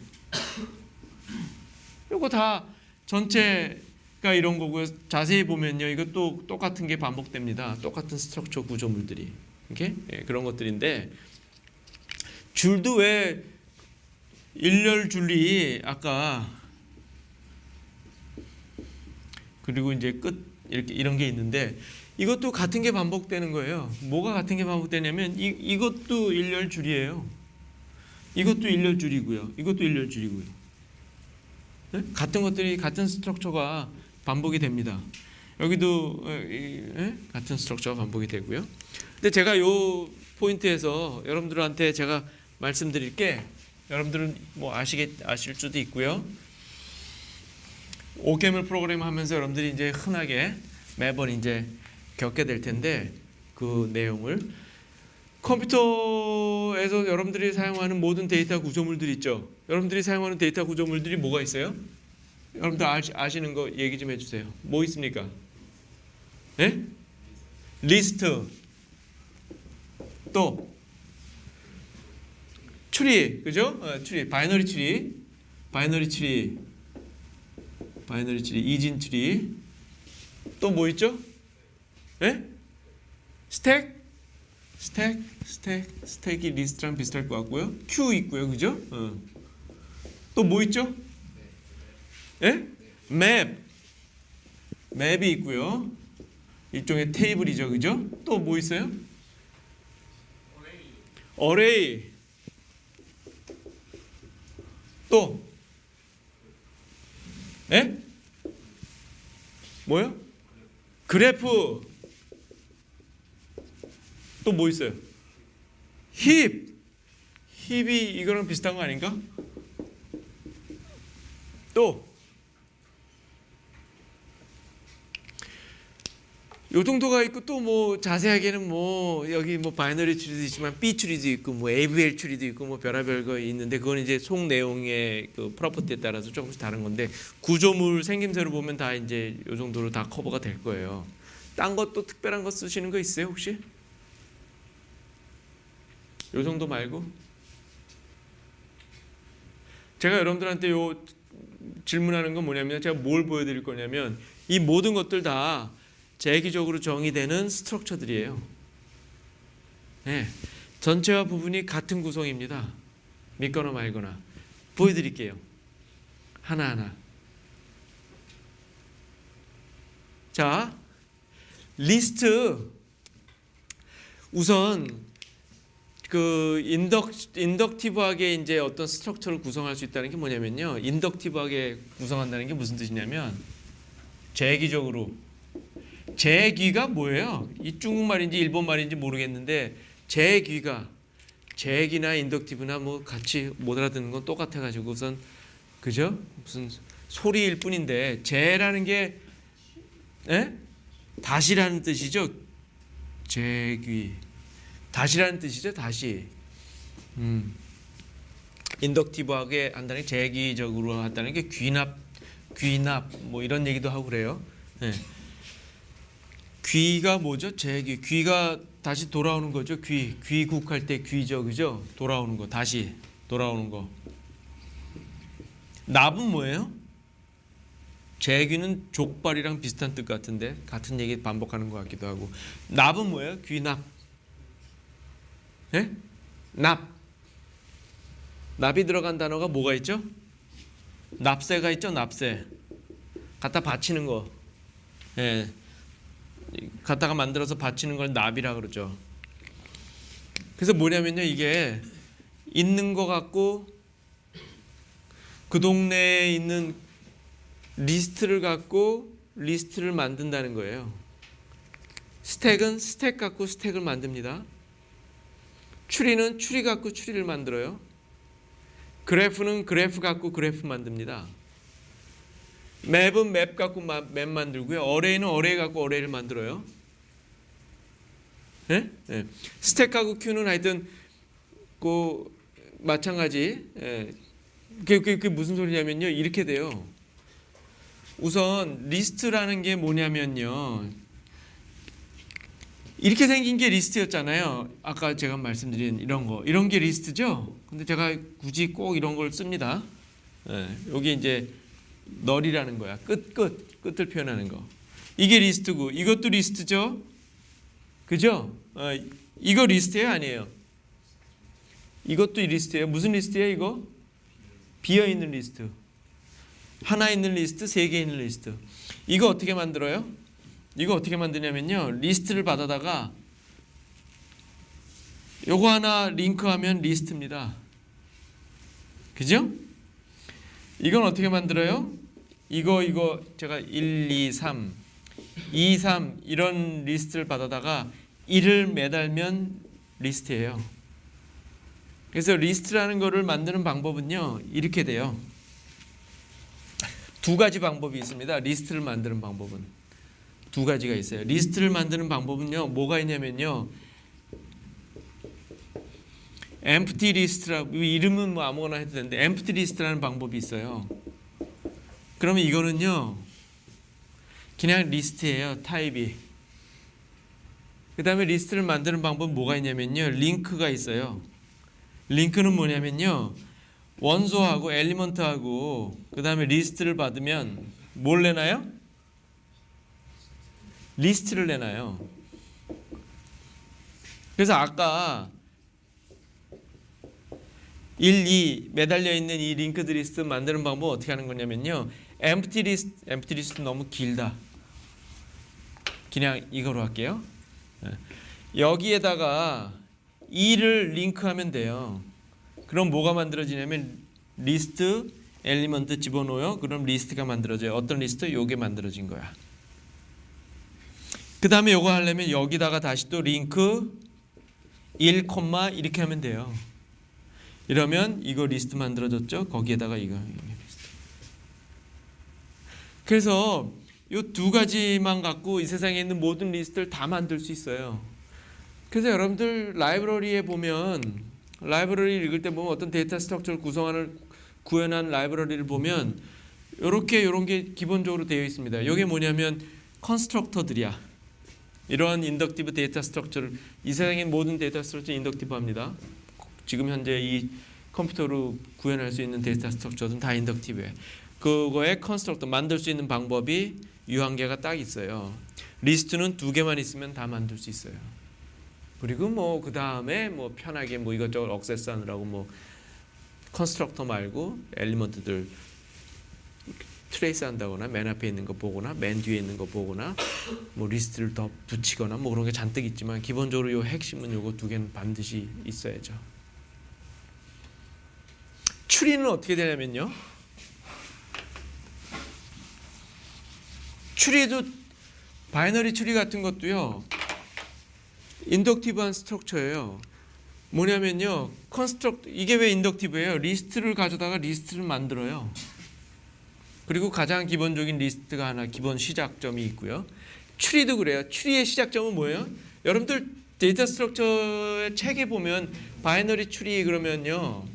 이거 다 전체가 이런 거고요. 자세히 보면요. 이것도 똑같은 게 반복됩니다. 똑같은 스트럭처 구조물들이 이렇게 그런 것들인데 줄도 왜 일렬 줄이 아까 그리고 이제 끝 이렇게 이런 게 있는데 이것도 같은 게 반복되는 거예요. 뭐가 같은 게 반복되냐면 이것도 일렬 줄이에요. 이것도 일렬 줄이고요. 이것도 일렬 줄이고요. 네? 같은 것들이 같은 스트럭처가 반복이 됩니다. 여기도 같은 스트럭처가 반복이 되고요. 근데 제가 요 포인트에서 여러분들한테 제가 말씀드릴 게 여러분들은 뭐 아실 수도 있고요. 오케물 프로그램 하면서 여러분들이 이제 흔하게 매번 이제 겪게 될 텐데 그 내용을 컴퓨터에서 여러분들이 사용하는 모든 데이터 구조물들 있죠. 여러분들이 사용하는 데이터 구조물들이 뭐가 있어요? 여러분들 아시는 거 얘기 좀 해주세요. 뭐 있습니까? 네? 리스트 또 추리 그죠? 추리 바이너리 추리 이진 추리 또 뭐 있죠? 예? 스택이 리스트랑 비슷할 것 같고요. 큐 있고요, 그죠? 또 뭐 있죠? 예? 맵이 있고요. 일종의 테이블이죠, 그죠? 또 뭐 있어요? 어레이. 또 예? 뭐요? 그래프. 또 뭐 있어요? 힙이 이거랑 비슷한 거 아닌가? 또 요 정도가 있고 또 뭐 자세하게는 뭐 여기 뭐 바이너리 추리도 있지만 B 추리도 있고 뭐 AVL 추리도 있고 뭐 별의별 거 있는데 그건 이제 속 내용의 그 프로퍼티에 따라서 조금씩 다른 건데 구조물 생김새로 보면 다 이제 요 정도로 다 커버가 될 거예요. 딴 것도 특별한 거 쓰시는 거 있어요 혹시? 요 정도 말고 제가 여러분들한테 요 질문하는 건 뭐냐면 제가 뭘 보여드릴 거냐면 이 모든 것들 다 재기적으로 정의되는 스트럭처들이에요. 네, 전체와 부분이 같은 구성입니다. 믿거나 말거나 보여드릴게요. 하나하나. 자, 리스트 우선 그 인덕티브하게 이제 어떤 스트럭처를 구성할 수 있다는 게 뭐냐면요. 인덕티브하게 구성한다는 게 무슨 뜻이냐면 재기적으로 재귀가 뭐예요? 이 중국말인지 일본말인지 모르겠는데 재귀나 인덕티브나 뭐 같이 못 알아듣는 건 똑같아 가지고 우선 그죠? 무슨 소리일 뿐인데 재라는 게 다시라는 뜻이죠. 재귀 다시라는 뜻이죠. 다시 인덕티브하게 한다는 게 재기적으로 한다는 게 귀납 뭐 이런 얘기도 하고 그래요. 네. 귀가 뭐죠? 재귀. 귀가 다시 돌아오는 거죠. 귀국할 때 귀죠, 그죠? 돌아오는 거, 다시 돌아오는 거. 납은 뭐예요? 재귀는 족발이랑 비슷한 뜻 같은데 같은 얘기 반복하는 것 같기도 하고. 납은 뭐예요? 귀납. 네? 납이 들어간 단어가 뭐가 있죠? 납세가 있죠. 납세. 갖다 바치는 거. 예. 갖다가 만들어서 바치는 걸 납이라 그러죠. 그래서 뭐냐면요, 이게 있는 거 같고 그 동네에 있는 리스트를 갖고 리스트를 만든다는 거예요. 스택은 스택 갖고 스택을 만듭니다. 추리는 추리 갖고 추리를 만들어요. 그래프는 그래프 갖고 그래프 만듭니다. 맵은 맵 갖고 맵 만들고요. 어레이는 어레이 갖고 어레이를 만들어요. 네? 네. 스택하고 큐는 하여튼 그 마찬가지. 그게 무슨 소리냐면요. 이렇게 돼요. 우선 리스트라는 게 뭐냐면요. 이렇게 생긴 게 리스트였잖아요. 아까 제가 말씀드린 이런 게 리스트죠. 근데 제가 굳이 꼭 이런 걸 씁니다. 여기 이제 널이라는 거야. 끝을 표현하는 거. 이게 리스트고 이것도 리스트죠. 그죠? 이거 리스트예요, 아니에요? 이것도 리스트예요. 무슨 리스트예요, 이거? 비어 있는 리스트. 하나 있는 리스트, 세 개 있는 리스트. 이거 어떻게 만들어요? 이거 어떻게 만드냐면요. 리스트를 받아다가 요거 하나 링크하면 리스트입니다. 그죠? 이건 어떻게 만들어요? 이거 제가 1, 2, 3 이런 리스트를 받아다가 1을 매달면 리스트예요. 그래서 리스트라는 거를 만드는 방법은요. 이렇게 돼요. 두 가지 방법이 있습니다. 리스트를 만드는 방법은. 두 가지가 있어요. 리스트를 만드는 방법은요. 뭐가 있냐면요. empty list라고 이름은 뭐 아무거나 해도 되는데 empty list라는 방법이 있어요. 그러면 이거는요. 그냥 리스트예요. 타입이. 그다음에 리스트를 만드는 방법은 뭐가 있냐면요. 링크가 있어요. 링크는 뭐냐면요. 원소하고 엘리먼트하고 그다음에 리스트를 받으면 뭘 내나요? 리스트를 내놔요. 그래서 아까 1, 2 매달려 있는 이 링크드 리스트 만드는 방법 어떻게 하는 거냐면요. empty list 너무 길다. 그냥 이거로 할게요. 여기에다가 2를 링크하면 돼요. 그럼 뭐가 만들어지냐면 리스트 엘리먼트 집어넣어요. 그럼 리스트가 만들어져요. 어떤 리스트? 요게 만들어진 거야. 그 다음에 요거 하려면 여기다가 다시 또 링크 1, 이렇게 하면 돼요. 이러면 이거 리스트 만들어졌죠? 거기에다가 이거 리스트. 그래서 요 두 가지만 갖고 이 세상에 있는 모든 리스트를 다 만들 수 있어요. 그래서 여러분들 라이브러리에 보면 라이브러리 읽을 때 보면 어떤 데이터 스트럭처를 구현한 라이브러리를 보면 요런 게 기본적으로 되어 있습니다. 이게 뭐냐면 컨스트럭터들이야. 이러한 인덕티브 데이터 스트럭처를 이 세상의 모든 데이터 스트럭처 인덕티브합니다. 지금 현재 이 컴퓨터로 구현할 수 있는 데이터 스트럭처는 다 인덕티브예요. 그거의 컨스트럭터 만들 수 있는 방법이 유한계가 딱 있어요. 리스트는 2개만 있으면 다 만들 수 있어요. 그리고 뭐 그 다음에 뭐 편하게 뭐 이것저것 억세스하느라고 뭐 컨스트럭터 말고 엘리먼트들 트레이스 한다거나 맨 앞에 있는 거 보거나 맨 뒤에 있는 거 보거나 뭐 리스트를 더 붙이거나 뭐 그런 게 잔뜩 있지만 기본적으로 요 핵심은 요거 2개는 반드시 있어야죠. 추리는 어떻게 되냐면요. 추리도 바이너리 추리 같은 것도요. 인덕티브한 스트럭처예요. 뭐냐면요. 이게 왜 인덕티브예요? 리스트를 가져다가 리스트를 만들어요. 그리고 가장 기본적인 리스트가 하나 기본 시작점이 있고요. 추리도 그래요. 추리의 시작점은 뭐예요? 여러분들 데이터 스트럭처의 책에 보면 바이너리 추리 그러면요.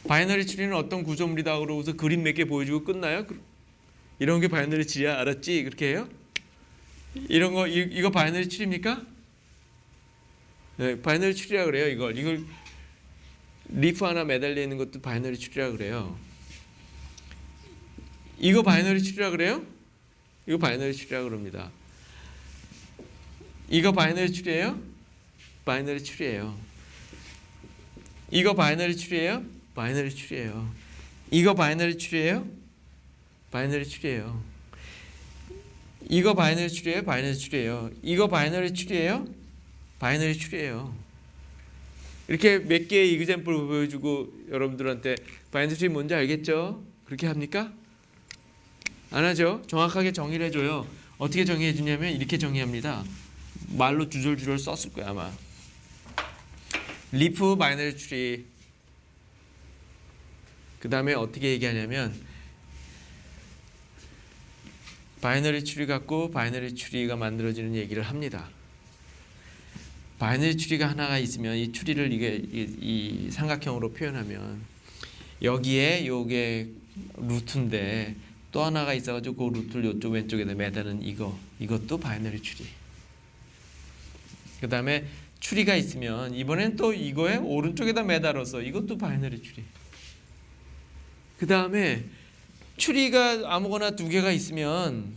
바이너리 추리는 어떤 구조물이다 그러고서 그림 몇 개 보여주고 끝나요? 이런 게 바이너리 추리야. 알았지? 그렇게 해요? 이런 거 이거 바이너리 추리입니까? 네, 바이너리 추리라 그래요. 이걸 리프 하나 매달려 있는 것도 바이너리 추리라 그래요. 이거 바이너리 추리라 그래요? 이거 바이너리 추리라 그럽니다. 이거 바이너리 추리예요? 바이너리 추리예요. 이거 바이너리 추리예요? 바이너리 추리예요. 이거 바이너리 추리예요? 바이너리 추리예요. 이거 바이너리 추리예요? 바이너리 추리예요. 이거 바이너리 추리예요? 바이너리 추리예요. 이렇게 몇 개의 이그젬플 보여주고 여러분들한테 바이너리 추리 뭔지 알겠죠? 그렇게 합니까? 안 하죠? 정확하게 정의를 해줘요. 어떻게 정의해 주냐면 이렇게 정의합니다. 말로 주절주절 썼을 거야 아마. 리프 바이너리 추리. 그 다음에 어떻게 얘기하냐면 바이너리 추리 갖고 바이너리 추리가 만들어지는 얘기를 합니다. 바이너리 추리가 하나가 있으면 이 추리를 이 삼각형으로 표현하면 여기에 요게 루트인데 또 하나가 있어가지고 그 루트를 이쪽 왼쪽에다 매다는 이것도 바이너리 추리. 그 다음에 추리가 있으면 이번엔 또 이거에 오른쪽에다 매달아서 이것도 바이너리 추리. 그 다음에 추리가 아무거나 두 개가 있으면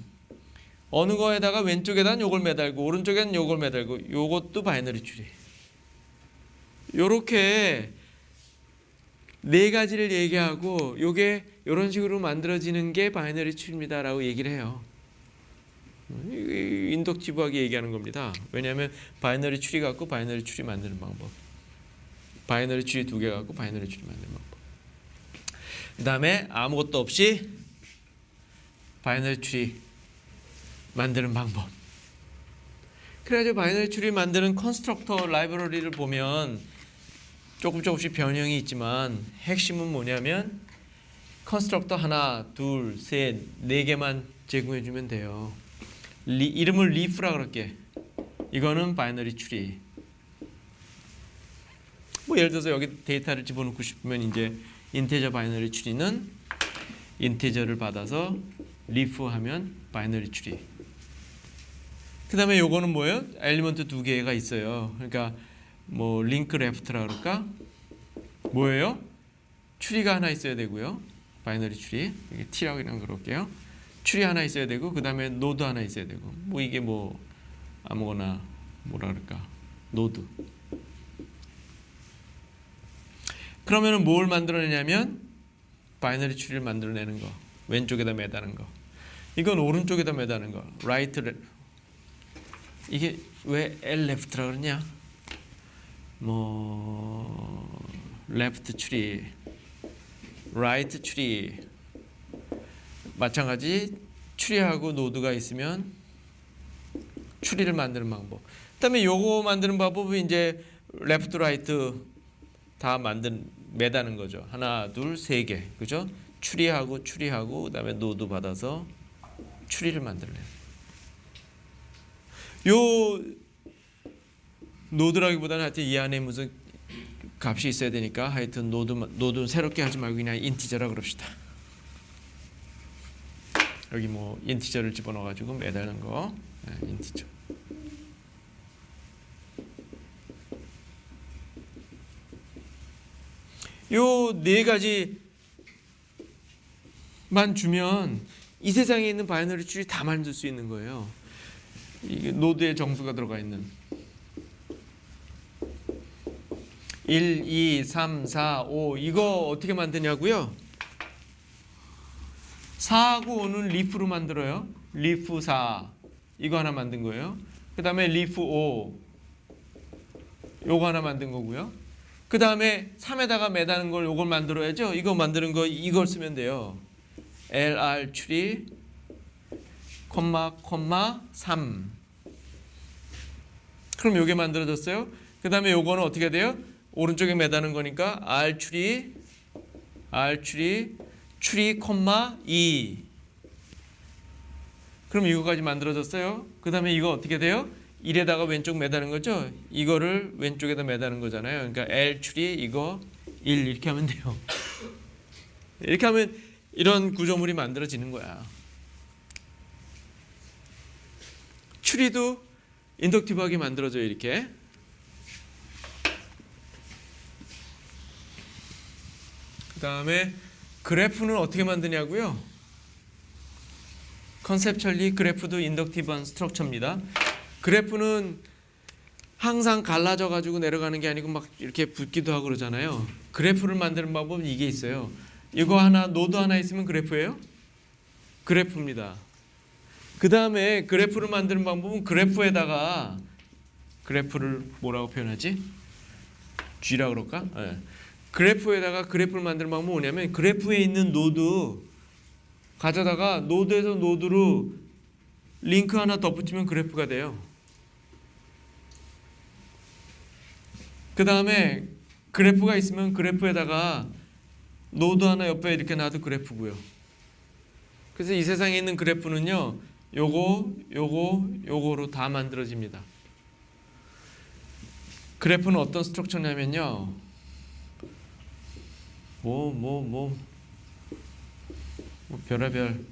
어느 거에다가 왼쪽에다 요걸 매달고 오른쪽에는 요걸 매달고 요것도 바이너리 추리. 요렇게 네 가지를 얘기하고 요게 이런 식으로 만들어지는 게 바이너리 추리입니다라고 얘기를 해요. 인덕티브하게 얘기하는 겁니다. 왜냐하면 바이너리 추리 갖고 바이너리 추리 만드는 방법, 바이너리 추리 두 개 갖고 바이너리 추리 만드는 방법. 그 다음에 아무것도 없이 바이너리 추리 만드는 방법. 그래가지고 바이너리 추리 만드는 컨스트럭터 라이브러리를 보면 조금씩 변형이 있지만 핵심은 뭐냐면 컨스트럭터 하나, 둘, 셋, 네 개만 제공해 주면 돼요. 이름을 리프라 그럴게. 이거는 바이너리 추리. 뭐 예를 들어서 여기 데이터를 집어넣고 싶으면 이제 인티저 바이너리 추리는 인티저를 받아서 리프하면 바이너리 추리. 그 다음에 요거는 뭐예요? 엘리먼트 두 개가 있어요. 그러니까 뭐 링크 레프트라 그럴까? 뭐예요? 추리가 하나 있어야 되고요. 바이너리 추리. 이게 T라고 그냥 그럴게요. 추리 하나 있어야 되고 그 다음에 노드 하나 있어야 되고 뭐 이게 뭐 아무거나 뭐라 그럴까? 노드. 그러면은 뭘 만들어내냐면 바이너리 추리를 만들어내는 거. 왼쪽에다 매다는 거. 이건 오른쪽에다 매다는 거. 라이트 이게 왜 L 레프트라 그러냐? 뭐 레프트 추리, 라이트 추리. 마찬가지 추리하고 노드가 있으면 추리를 만드는 방법. 그다음에 요거 만드는 방법은 이제 레프트 라이트 다 매다는 거죠. 하나, 둘, 세 개. 그죠? 추리하고 그다음에 노드 받아서 추리를 만들어내요. 요 노드라기보다는 하여튼 이 안에 무슨 값이 있어야 되니까 하여튼 노드는 새롭게 하지 말고 그냥 인티저라 그럽시다. 여기 뭐 인티저를 집어넣어 가지고 매다는 거. 인티저. 요 네 가지만 주면 이 세상에 있는 바이너리 추리 다 만들 수 있는 거예요. 이게 노드에 정수가 들어가 있는 1, 2, 3, 4, 5 이거 어떻게 만드냐고요? 4하고 5는 리프로 만들어요. 리프 4 이거 하나 만든 거예요. 그 다음에 리프 5 요거 하나 만든 거고요. 그 다음에 3에다가 매다는 걸 요걸 만들어야죠. 이거 만드는 거 이걸 쓰면 돼요. LR 추리 콤마 3 그럼 요게 만들어졌어요. 그 다음에 요거는 어떻게 돼요? 오른쪽에 매다는 거니까 R 추리 콤마 2 그럼 이거까지 만들어졌어요. 그 다음에 이거 어떻게 돼요? 1에다가 왼쪽 매다는 거죠. 이거를 왼쪽에다 매다는 거잖아요. 그러니까 L 추리 이거 1 이렇게 하면 돼요. 이렇게 하면 이런 구조물이 만들어지는 거야. 추리도 인덕티브하게 만들어져요. 이렇게. 그 다음에 그래프는 어떻게 만드냐고요? 컨셉츄얼리 그래프도 인덕티브한 스트럭처입니다. 그래프는 항상 갈라져 가지고 내려가는 게 아니고 막 이렇게 붙기도 하고 그러잖아요. 그래프를 만드는 방법은 이게 있어요. 이거 하나 노드 하나 있으면 그래프예요? 그래프입니다. 그 다음에 그래프를 만드는 방법은 그래프에다가 그래프를 뭐라고 표현하지? G라 그럴까? 네. 그래프에다가 그래프를 만드는 방법은 뭐냐면 그래프에 있는 노드 가져다가 노드에서 노드로 링크 하나 덧붙이면 그래프가 돼요. 그 다음에 그래프가 있으면 그래프에다가 노드 하나 옆에 이렇게 놔도 그래프고요. 그래서 이 세상에 있는 그래프는요 요거로 다 만들어집니다. 그래프는 어떤 스트럭처냐면요. 뭐 별의별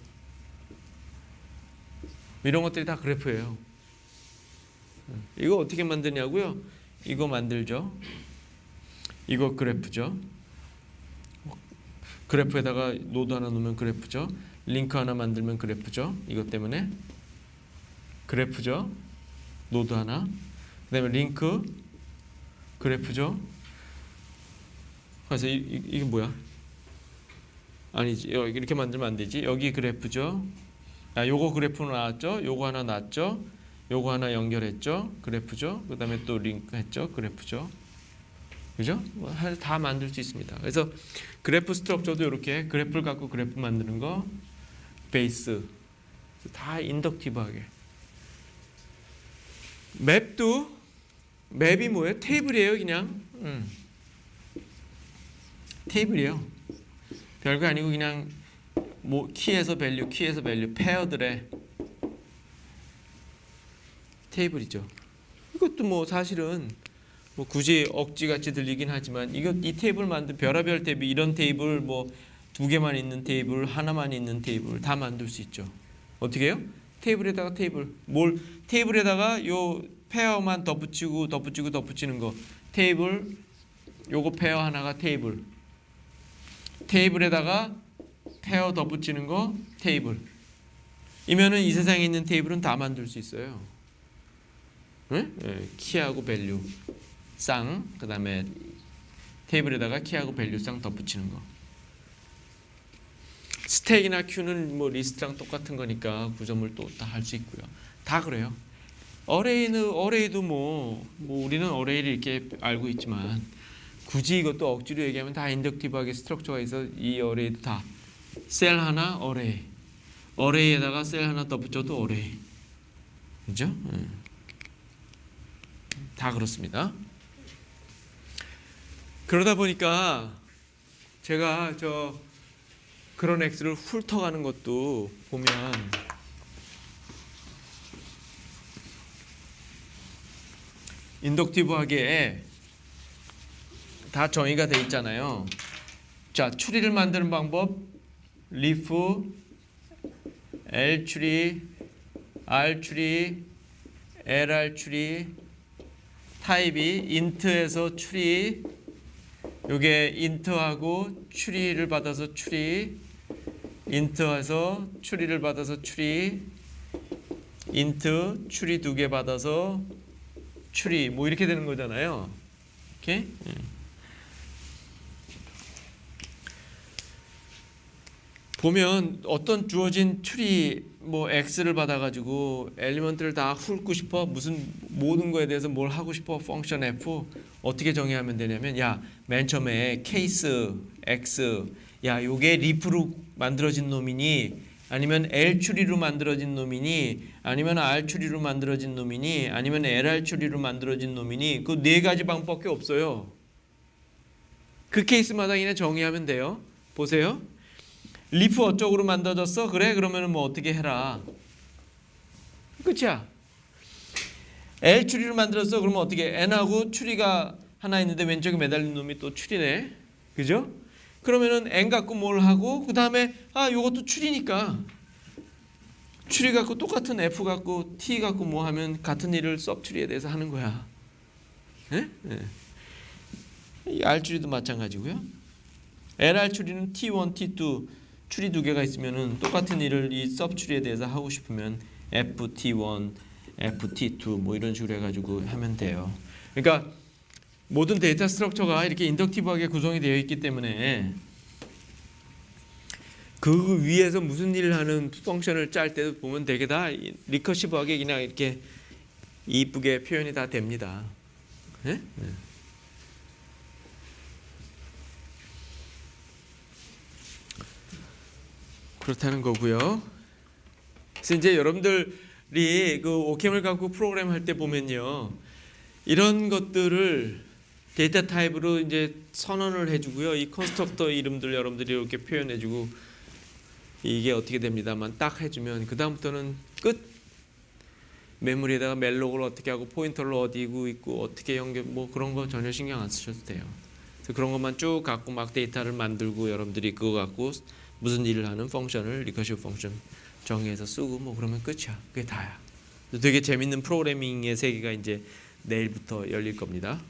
이런 것들이 다 그래프예요. 이거 어떻게 만드냐고요? 이거 만들죠. 이거 그래프죠. 그래프에다가 노드 하나 놓으면 그래프죠. 링크 하나 만들면 그래프죠. 이것 때문에 그래프죠. 노드 하나. 그다음에 링크 그래프죠. 그래서 이게 뭐야? 아니지. 이렇게 만들면 안 되지. 여기 그래프죠. 요거 그래프로 나왔죠. 요거 하나 나왔죠. 요거 하나 연결했죠. 그래프죠. 그다음에 또 링크 했죠. 그래프죠. 그죠? 다 만들 수 있습니다. 그래서 그래프 스트럭처도 이렇게 그래프를 갖고 그래프 만드는 거 베이스 다 인덕티브하게. 맵이 뭐예요? 테이블이에요, 그냥. 테이블이에요. 별거 아니고 그냥 뭐 키에서 밸류 페어들의 테이블이죠. 이것도 뭐 사실은 뭐 굳이 억지같이 들리긴 하지만 이 테이블 만든 별의별 테이블, 이런 테이블 뭐 2개만 있는 테이블, 하나만 있는 테이블 다 만들 수 있죠. 어떻게 해요? 테이블에다가 테이블에다가 요 페어만 덧붙이는 거. 테이블 요거 페어 하나가 테이블에다가 페어 덧붙이는 거 테이블. 이면은 이 세상에 있는 테이블은 다 만들 수 있어요. 네? 키하고 밸류 쌍, 그다음에 테이블에다가 키하고 밸류 쌍 덧붙이는 거. 스택이나 큐는 뭐 리스트랑 똑같은 거니까 구조물 또 다 할 수 있고요. 다 그래요. 어레이도 뭐 우리는 어레이를 이렇게 알고 있지만 굳이 이것도 억지로 얘기하면 다 인덕티브하게 스트럭처가 있어. 이 어레이도 다 셀 하나 어레이에다가 셀 하나 덧붙여도 어레이. 그죠? 다 그렇습니다. 그러다 보니까 제가 그런 X를 훑어가는 것도 보면 인덕티브하게 다 정의가 돼 있잖아요. 자, 추리를 만드는 방법 리프, L 추리, R 추리, LR 추리, 타입이 인트에서 추리, 요게 인트하고 추리를 받아서 추리, 인트에서 추리를 받아서 추리, 인트 추리 2개 받아서 추리, 뭐 이렇게 되는 거잖아요. 이렇게. 보면 어떤 주어진 추리 뭐 x를 받아가지고 엘리먼트를 다 훑고 싶어, 무슨 모든 거에 대해서 뭘 하고 싶어, 펑션 f 어떻게 정의하면 되냐면, 맨 처음에 케이스 x, 요게 리프로 만들어진 놈이니 아니면 L 추리로 만들어진 놈이니 아니면 R 추리로 만들어진 놈이니 아니면 LR 추리로 만들어진 놈이니, 그 4가지 방법밖에 없어요. 그 케이스마다 그냥 정의하면 돼요. 보세요. 리프 어쪽으로 만들어졌어? 그래? 그러면은 뭐 어떻게 해라. 끝이야. L 추리로 만들었어? 그러면 어떻게? N하고 추리가 하나 있는데 왼쪽에 매달린 놈이 또 추리네. 그죠? 그러면은 N 갖고 뭘 하고, 그 다음에 요것도 추리니까 추리 갖고 똑같은 F 갖고 T 갖고 뭐 하면 같은 일을 섭 추리에 대해서 하는 거야. 네? 이 R 추리도 마찬가지고요. LR 추리는 T1, T2 추리 2개가 있으면은 똑같은 일을 이 섭 추리에 대해서 하고 싶으면 FT1, FT2 뭐 이런 식으로 해가지고 하면 돼요. 그러니까 모든 데이터 스트럭처가 이렇게 인덕티브하게 구성이 되어 있기 때문에 그 위에서 무슨 일을 하는 펑션을 짤 때도 보면 되게 다 리커시브하게 그냥 이렇게 이쁘게 표현이 다 됩니다. 네? 그렇다는 거고요. 그래서 이제 여러분들이 그 오캠을 갖고 프로그램 할 때 보면요, 이런 것들을 데이터 타입으로 이제 선언을 해주고요. 이 컨스트럭터 이름들 여러분들이 이렇게 표현해주고 이게 어떻게 됩니다만 딱 해주면 그 다음부터는 끝. 메모리에다가 멜록을 어떻게 하고 포인터를 어디고 있고 어떻게 연결 뭐 그런 거 전혀 신경 안 쓰셔도 돼요. 그래서 그런 것만 쭉 갖고 막 데이터를 만들고 여러분들이 그거 갖고 무슨 일을 하는 펑션을 리커시브 펑션 정의해서 쓰고 뭐 그러면 끝이야. 그게 다야. 되게 재밌는 프로그래밍의 세계가 이제 내일부터 열릴 겁니다.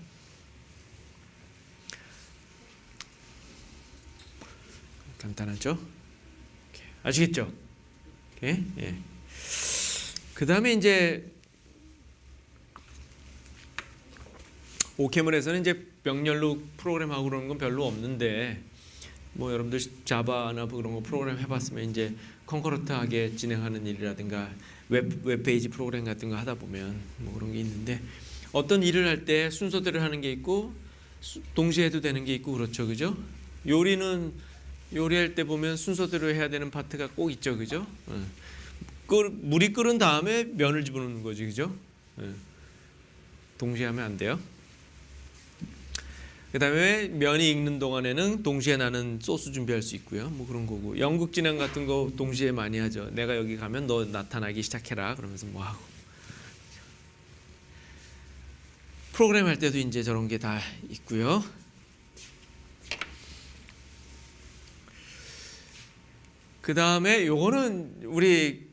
간단하죠? 아시겠죠? 오케이? 예. 그 다음에 이제 오케물에서는 이제 명렬로 프로그램하고 그러는 건 별로 없는데 뭐 여러분들 자바나 그런 거 프로그램 해봤으면 이제 컨커런트하게 진행하는 일이라든가 웹페이지 프로그램 같은 거 하다 보면 뭐 그런 게 있는데 어떤 일을 할 때 순서대로 하는 게 있고 동시에 해도 되는 게 있고 그렇죠, 그죠? 요리할 때 보면 순서대로 해야 되는 파트가 꼭 있죠, 그죠? 물이 끓은 다음에 면을 집어넣는 거지, 그죠? 동시에 하면 안 돼요. 그 다음에 면이 익는 동안에는 동시에 나는 소스 준비할 수 있고요. 뭐 그런 거고 연극 진행 같은 거 동시에 많이 하죠. 내가 여기 가면 너 나타나기 시작해라 그러면서 뭐 하고 프로그램 할 때도 이제 저런 게 다 있고요. 그 다음에 요거는 우리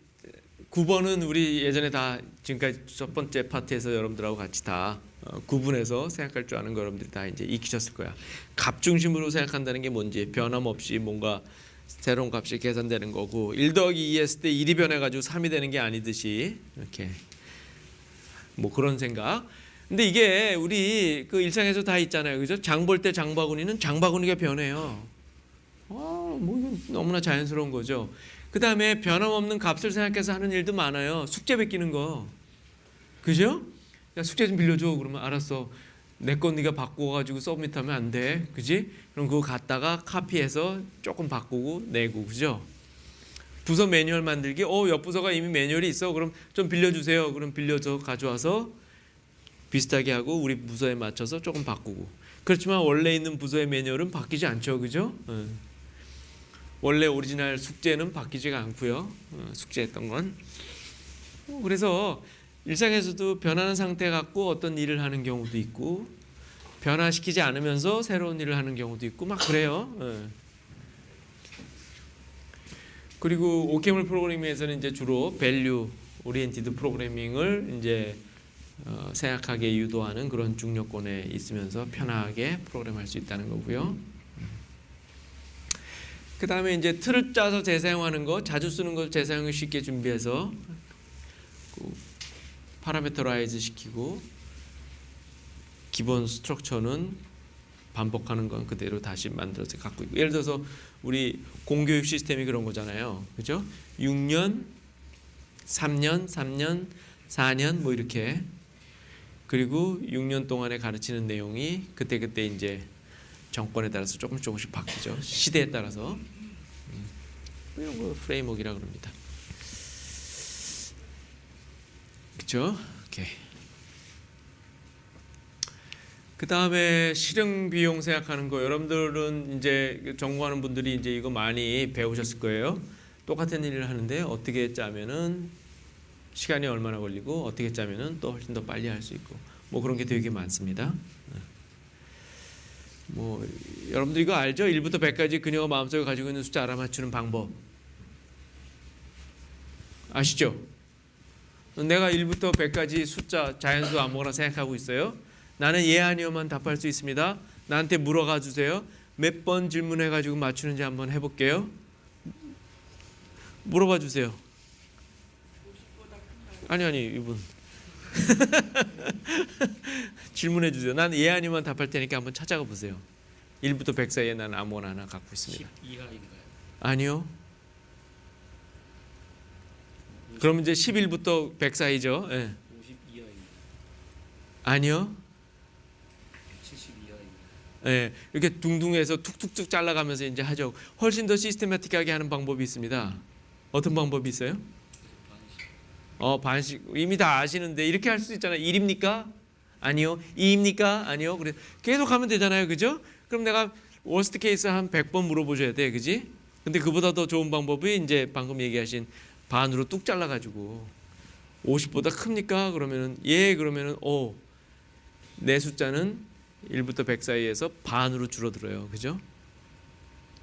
9번은 우리 예전에 다 지금까지 첫 번째 파트에서 여러분들하고 같이 다 구분해서 생각할 줄 아는 거 여러분들이 다 이제 익히셨을 거야. 값 중심으로 생각한다는 게 뭔지 변함없이 뭔가 새로운 값이 계산되는 거고 1 더하기 2 했을 때 1이 변해가지고 3이 되는 게 아니듯이 이렇게 뭐 그런 생각. 근데 이게 우리 그 일상에서 다 있잖아요, 그죠? 장 볼 때 장바구니는 장바구니가 변해요. 뭐 이건 너무나 자연스러운 거죠. 그 다음에 변함없는 값을 생각해서 하는 일도 많아요. 숙제 베끼는 거, 그죠? 야, 숙제 좀 빌려줘. 그러면 알았어. 내 건 네가 바꿔가지고 서브밋하면 안 돼, 그지? 그럼 그거 갖다가 카피해서 조금 바꾸고 내고, 그죠? 부서 매뉴얼 만들기. 옆 부서가 이미 매뉴얼이 있어. 그럼 좀 빌려주세요. 그럼 빌려줘 가져와서 비슷하게 하고 우리 부서에 맞춰서 조금 바꾸고. 그렇지만 원래 있는 부서의 매뉴얼은 바뀌지 않죠, 그죠? 원래 오리지널 숙제는 바뀌지가 않고요. 숙제했던 건. 그래서 일상에서도 변하는 상태 갖고 어떤 일을 하는 경우도 있고 변화시키지 않으면서 새로운 일을 하는 경우도 있고 막 그래요. 그리고 오케물 프로그래밍에서는 이제 주로 밸류 오리엔티드 프로그래밍을 이제 생각하게 유도하는 그런 중력권에 있으면서 편하게 프로그램할 수 있다는 거고요. 그 다음에 이제 틀을 짜서 재사용하는 거, 자주 쓰는 거 재사용을 쉽게 준비해서 파라메터라이즈 시키고 기본 스트럭처는 반복하는 건 그대로 다시 만들어서 갖고 있고 예를 들어서 우리 공교육 시스템이 그런 거잖아요, 그죠? 6년, 3년, 3년, 4년 뭐 이렇게 그리고 6년 동안에 가르치는 내용이 그때 이제 정권에 따라서 조금씩 바뀌죠. 시대에 따라서 이런 거 프레임워크이라 그럽니다. 그렇죠? 오케이. 그 다음에 실행 비용 생각하는 거 여러분들은 이제 전공하는 분들이 이제 이거 많이 배우셨을 거예요. 똑같은 일을 하는데 어떻게 짜면은 시간이 얼마나 걸리고 어떻게 짜면은 또 훨씬 더 빨리 할 수 있고 뭐 그런 게 되게 많습니다. 뭐 여러분들 이거 알죠? 1부터 100까지 그녀가 마음속에 가지고 있는 숫자 알아맞추는 방법 아시죠? 내가 1부터 100까지 숫자 자연수 아무거나 생각하고 있어요. 나는 예 아니요만 답할 수 있습니다. 나한테 물어가 주세요. 몇 번 질문해 가지고 맞추는지 한번 해볼게요. 물어봐 주세요. 아니 이분 질문해 주세요. 난 예 아니요만 답할 테니까 한번 찾아가 보세요. 1부터 100 사이에 나는 아무거나 하나 갖고 있습니다. 12하인가요? 아니요. 그럼 이제 11부터 100 사이죠. 예. 52하인가요? 아니요. 72하인가요? 예. 이렇게 둥둥해서 툭툭툭 잘라가면서 이제 하죠. 훨씬 더 시스테마틱하게 하는 방법이 있습니다. 어떤 방법이 있어요? 반씩 이미 다 아시는데 이렇게 할 수 있잖아요. 1입니까? 아니요. 2입니까? 아니요. 그래 계속 하면 되잖아요. 그죠? 그럼 내가 워스트 케이스 한 100번 물어보셔야 돼. 그지? 근데 그보다 더 좋은 방법이 이제 방금 얘기하신 반으로 뚝 잘라 가지고 50보다 큽니까? 그러면은 예, 그러면은 내 숫자는 1부터 100 사이에서 반으로 줄어들어요. 그죠?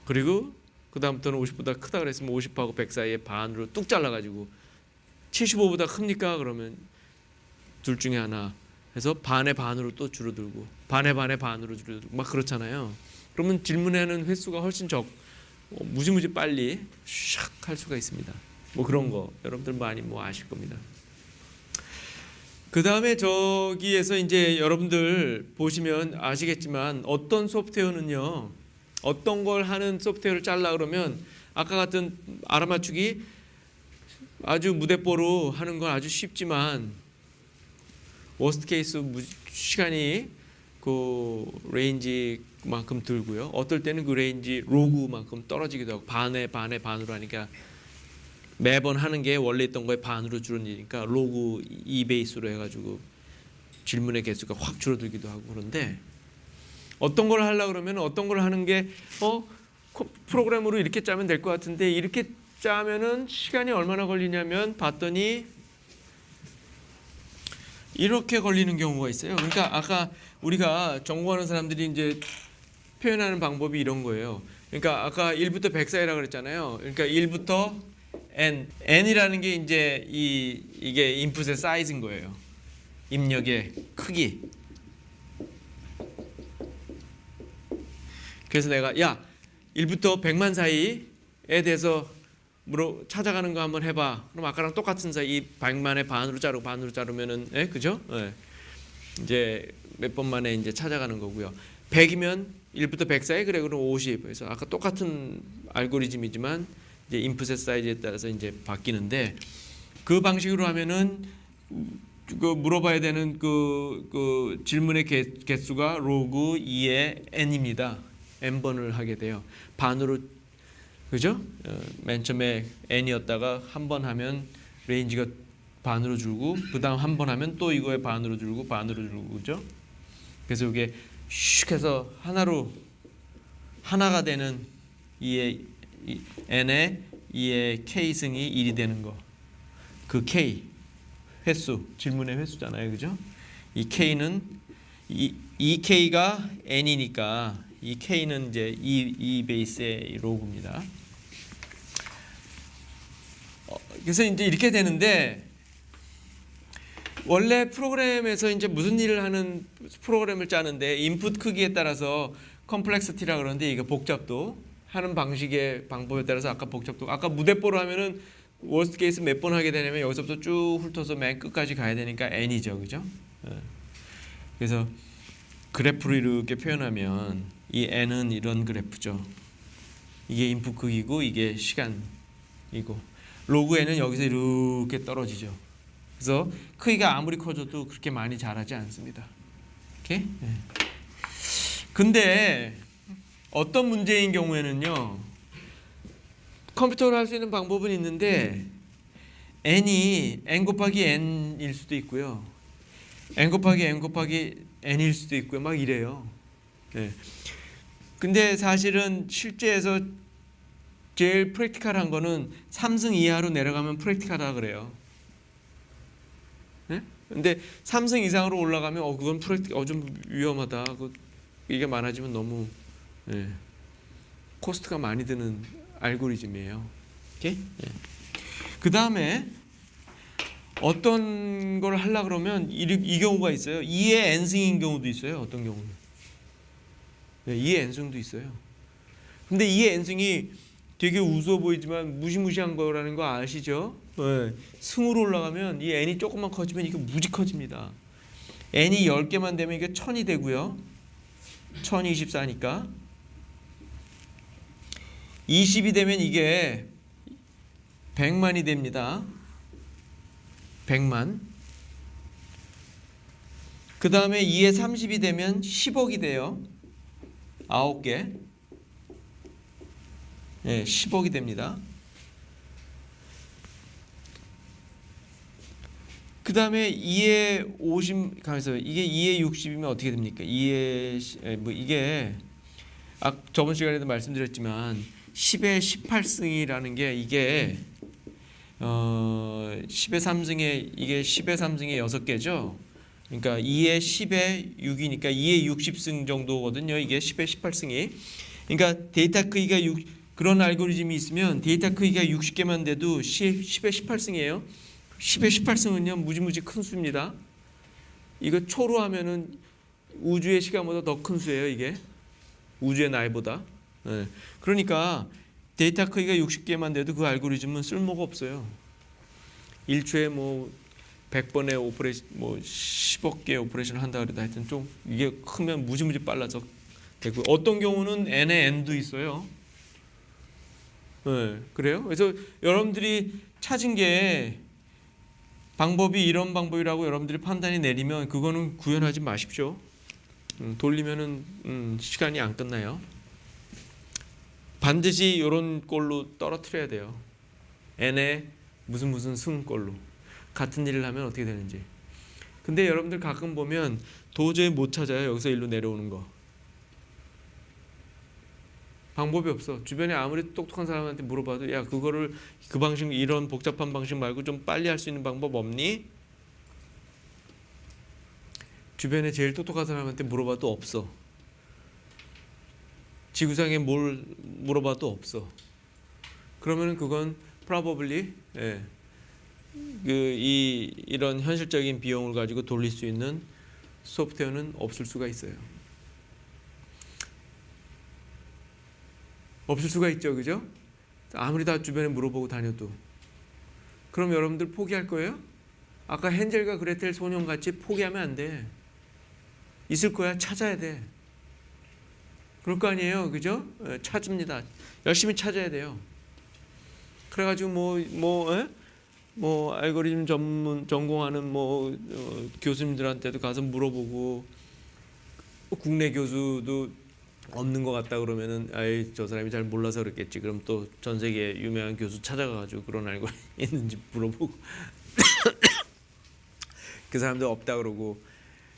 그리고 그 다음부터는 50보다 크다 그랬으면 50하고 100 사이에 반으로 뚝 잘라가지고 75보다 큽니까? 그러면 둘 중에 하나 해서 반의 반으로 또 줄어들고 반의 반으로 줄어들고 막 그렇잖아요. 그러면 질문하는 횟수가 훨씬 무지무지 빨리 샥 할 수가 있습니다. 뭐 그런 거 여러분들 많이 뭐 아실 겁니다. 그 다음에 저기에서 이제 여러분들 보시면 아시겠지만 어떤 소프트웨어는요, 어떤 걸 하는 소프트웨어를 잘라 그러면 아까 같은 알아맞추기 아주 무대뽀로 하는 건 아주 쉽지만 워스트 케이스 시간이 그 레인지만큼 들고요. 어떨 때는 그 레인지 로그만큼 떨어지기도 하고 반에 반으로 하니까 매번 하는 게 원래 있던 거에 반으로 줄어드니까 로그 2베이스로 해가지고 질문의 개수가 확 줄어들기도 하고 그런데 어떤 걸 하려고 그러면 어떤 걸 하는 게 프로그램으로 이렇게 짜면 될 것 같은데 이렇게 짜면은 시간이 얼마나 걸리냐면 봤더니 이렇게 걸리는 경우가 있어요. 그러니까 아까 우리가 전공하는 사람들이 이제 표현하는 방법이 이런 거예요. 그러니까 아까 1부터 100 사이라고 그랬잖아요. 그러니까 1부터 n이라는 게 이제 이게 인풋의 사이즈인 거예요. 입력의 크기. 그래서 내가 1부터 100만 사이에 대해서 찾아가는 거 한번 해봐. 그럼 아까랑 똑같은 사이 100만에 반으로 자르면은 그죠? 이제 몇 번 만에 이제 찾아가는 거고요. 100이면 1부터 100 사이 그래 그럼 50. 그래서 아까 똑같은 알고리즘이지만 이제 인풋의 사이즈에 따라서 이제 바뀌는데 그 방식으로 하면은 그 물어봐야 되는 그 질문의 개수가 로그 2의 n입니다. n번을 하게 돼요. 반으로 그죠? 맨 처음에 n이었다가 한 번 하면 레인지가 반으로 줄고 그다음 한 번 하면 또 이거에 반으로 줄고 그죠? 그래서 이게 슉 해서 하나가 되는 n의 2의 k승이 1이 되는 거. 그 k 횟수, 질문의 횟수잖아요. 그죠? 이 k는 이 k가 n이니까 이 k는 이제 이 베이스의 로그입니다. 그래서 이제 이렇게 되는데 원래 프로그램에서 이제 무슨 일을 하는 프로그램을 짜는데 인풋 크기에 따라서 컴플렉시티라 그러는데 이게 복잡도 하는 방법에 따라서 아까 무대뽀로 하면은 워스트 케이스 몇 번 하게 되냐면 여기서부터 쭉 훑어서 맨 끝까지 가야 되니까 n이죠, 그죠? 그래서 그래프로 이렇게 표현하면 이 n은 이런 그래프죠. 이게 인풋 크기고 이게 시간이고 로그 n은 여기서 이렇게 떨어지죠. 그래서 크기가 아무리 커져도 그렇게 많이 자라지 않습니다. 이렇게. 근데 어떤 문제인 경우에는요, 컴퓨터로 할 수 있는 방법은 있는데 n이 n 곱하기 n일 수도 있고요, n 곱하기 n일 수도 있고요, 막 이래요. 근데 사실은 실제에서 제일 프랙티컬한 거는 3승 이하로 내려가면 프랙티컬하다 그래요. 근데 3승 이상으로 올라가면 그건 좀 위험하다. 이게 많아지면 너무 코스트가 많이 드는 알고리즘이에요. 오케이? 그 다음에 어떤 걸 하려 그러면 이 경우가 있어요. 2의 n승인 경우도 있어요. 어떤 경우는 2의 n승도 있어요. 근데 2의 n승이 되게 우스워 보이지만 무시무시한 거라는 거 아시죠? 승으로 올라가면 이 n이 조금만 커지면 이게 무지 커집니다. n이 10개만 되면 이게 1000이 되고요. 1024니까 20이 되면 이게 100만이 됩니다. 100만. 그 다음에 2에 30이 되면 10억이 돼요. 9개. 10억이 됩니다. 그 다음에 2에 50, 가면서 이게 2에 60이면 어떻게 됩니까? 2에 뭐 이게 저번 시간에도 말씀드렸지만 10에 18승이라는 게 이게 10의 3승에 이게 10의 3승에 6개죠. 그러니까 2의 10에 6이니까 2의 60승 정도거든요. 이게 10의 18승이. 그러니까 데이터 크기가 그런 알고리즘이 있으면 데이터 크기가 60개만 돼도 10의 18승이에요. 10의 18승은요 무지무지 큰 수입니다. 이거 초로 하면은 우주의 시간보다 더 큰 수예요. 이게 우주의 나이보다. 네. 그러니까 데이터 크기가 60개만 돼도 그 알고리즘은 쓸모가 없어요. 1초에 뭐 100번의 오퍼레이션, 뭐 10억 개의 오퍼레이션을 한다 그래도 하여튼 좀 이게 크면 무지무지 빨라져 되고, 어떤 경우는 n의 n도 있어요. 네, 그래요? 그래서 여러분들이 찾은 게 방법이 이런 방법이라고 여러분들이 판단이 내리면 그거는 구현하지 마십시오. 돌리면은 시간이 안 끝나요. 반드시 이런 꼴로 떨어뜨려야 돼요. n의 무슨 승꼴로 같은 일을 하면 어떻게 되는지. 근데 여러분들 가끔 보면 도저히 못 찾아요. 여기서 일로 내려오는 거. 방법이 없어. 주변에 아무리 똑똑한 사람한테 물어봐도 야 그거를 그 방식 이런 복잡한 방식 말고 좀 빨리 할 수 있는 방법 없니? 주변에 제일 똑똑한 사람한테 물어봐도 없어. 지구상에 뭘 물어봐도 없어. 그러면은 그건 probably 이런 현실적인 비용을 가지고 돌릴 수 있는 소프트웨어는 없을 수가 있어요. 없을 수가 있죠, 그죠? 아무리 다 주변에 물어보고 다녀도. 그럼 여러분들 포기할 거예요? 아까 헨젤과 그레텔 소년같이 포기하면 안 돼. 있을 거야. 찾아야 돼. 그럴 거 아니에요, 그죠? 찾습니다. 열심히 찾아야 돼요. 그래가지고 뭐 알고리즘 전공하는 교수님들한테도 가서 물어보고, 국내 교수도 없는 것 같다 그러면은 아이 저 사람이 잘 몰라서 그랬겠지. 그럼 또 전 세계 유명한 교수 찾아가가지고 그런 알고리즘 있는지 물어보고 그 사람들 없다 그러고.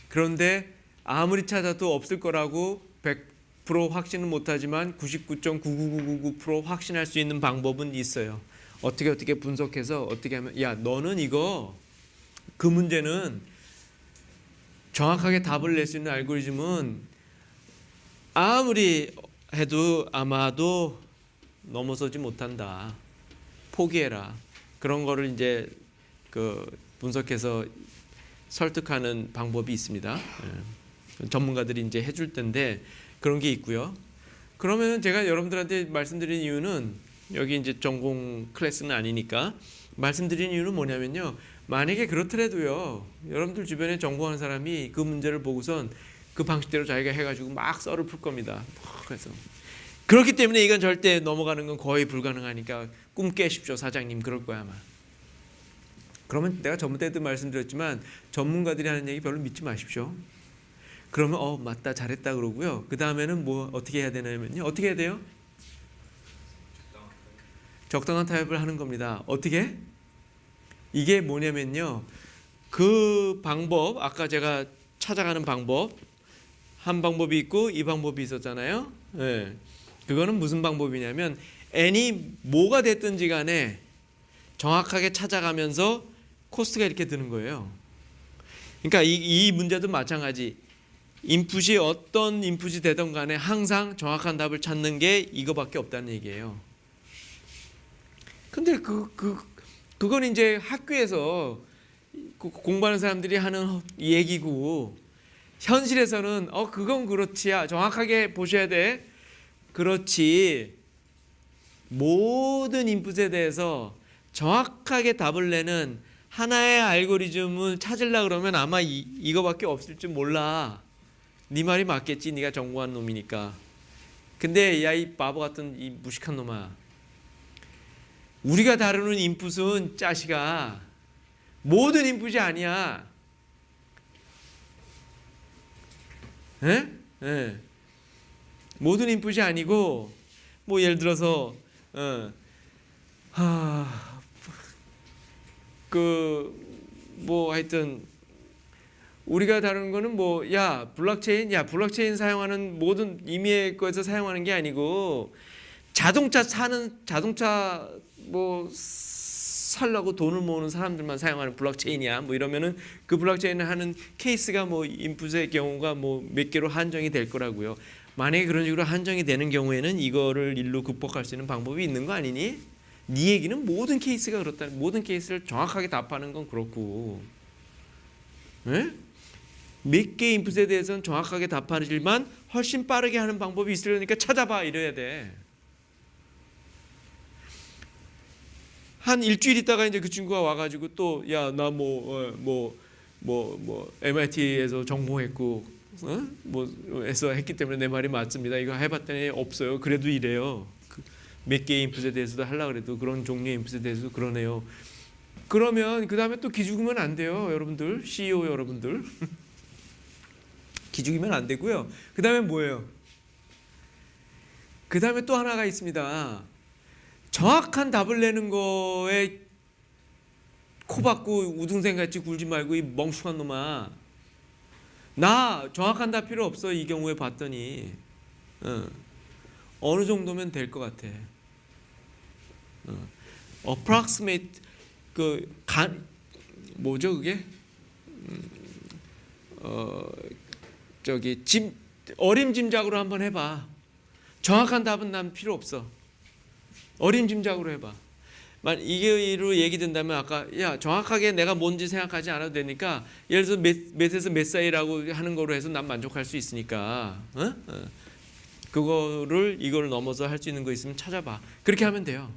그런데 아무리 찾아도 없을 거라고 100% 확신은 못하지만 99.99999% 확신할 수 있는 방법은 있어요. 어떻게 분석해서 어떻게 하면 야 너는 이거 그 문제는 정확하게 답을 낼 수 있는 알고리즘은 아무리 해도 아마도 넘어서지 못한다. 포기해라. 그런 거를 이제 그 분석해서 설득하는 방법이 있습니다. 전문가들이 이제 해줄 텐데 그런 게 있고요. 그러면 제가 여러분들한테 말씀드린 이유는 여기 이제 전공 클래스는 아니니까 말씀드린 이유는 뭐냐면요. 만약에 그렇더라도요. 여러분들 주변에 전공하는 사람이 그 문제를 보고선 그 방식대로 자기가 해가지고 막 썰을 풀 겁니다. 그래서 그렇기 때문에 이건 절대 넘어가는 건 거의 불가능하니까 꿈 깨십시오, 사장님. 그럴 거야 아마. 그러면 내가 저번 때도 말씀드렸지만 전문가들이 하는 얘기 별로 믿지 마십시오. 그러면 맞다 잘했다 그러고요. 그 다음에는 뭐 어떻게 해야 되냐면요. 어떻게 해야 돼요? 적당한 타협을 하는 겁니다. 어떻게? 이게 뭐냐면요. 그 방법 아까 제가 찾아가는 방법 한 방법이 있고 이 방법이 있었잖아요. 네. 그거는 무슨 방법이냐면 n이 뭐가 됐든지 간에 정확하게 찾아가면서 코스트가 이렇게 드는 거예요. 그러니까 이 문제도 마찬가지. 인풋이 어떤 인풋이 되든 간에 항상 정확한 답을 찾는 게 이거밖에 없다는 얘기예요. 근데 그건 이제 학교에서 공부하는 사람들이 하는 얘기고 현실에서는 그건 그렇지야. 정확하게 보셔야 돼. 그렇지. 모든 인풋에 대해서 정확하게 답을 내는 하나의 알고리즘을 찾으려고 그러면 아마 이거밖에 없을 줄 몰라. 네 말이 맞겠지. 네가 전공한 놈이니까. 근데 야 이 바보 같은 이 무식한 놈아. 우리가 다루는 인풋은 짜시가 모든 인풋이 아니야. 예? 모든 인풋이 아니고 뭐 예를 들어서 하여튼 우리가 다루는 거는 블록체인 사용하는 모든 임의의 거에서 사용하는 게 아니고 자동차 살라고 돈을 모으는 사람들만 사용하는 블록체인이야. 뭐 이러면은 그 블록체인을 하는 케이스가 뭐 인풋의 경우가 뭐 몇 개로 한정이 될 거라고요. 만약에 그런 식으로 한정이 되는 경우에는 이거를 일로 극복할 수 있는 방법이 있는 거 아니니? 네 얘기는 모든 케이스가 그렇다. 모든 케이스를 정확하게 답하는 건 그렇고, 네? 몇 개 인풋에 대해서는 정확하게 답하지만 훨씬 빠르게 하는 방법이 있으려니까 찾아봐 이래야 돼. 한 일주일 있다가 이제 그 친구가 와가지고 또 야 나 MIT에서 전공했고 뭐에서 했기 때문에 내 말이 맞습니다. 이거 해봤더니 없어요. 그래도 이래요. 몇 개의 인풋에 대해서도 하려고 그래도 그런 종류의 인풋에 대해서도 그러네요. 그러면 그 다음에 또 기죽으면 안 돼요, 여러분들. CEO 여러분들. 기죽이면 안 되고요. 그 다음에 뭐예요? 그 다음에 또 하나가 있습니다. 정확한 답을 내는 거에 코 박고 우등생같이 굴지 말고 이 멍청한 놈아. 나 정확한 답 필요 없어. 이 경우에 봤더니 어느 정도면 될 것 같아. approximate 뭐죠 그게? 어림짐작으로 한번 해봐. 정확한 답은 난 필요 없어. 어림짐작으로 해봐. 이게로 얘기된다면 아까 야 정확하게 내가 뭔지 생각하지 않아도 되니까 예를 들어서 몇에서 몇 사이라고 하는 거로 해서 난 만족할 수 있으니까 그거를 이걸 넘어서 할 수 있는 거 있으면 찾아봐. 그렇게 하면 돼요.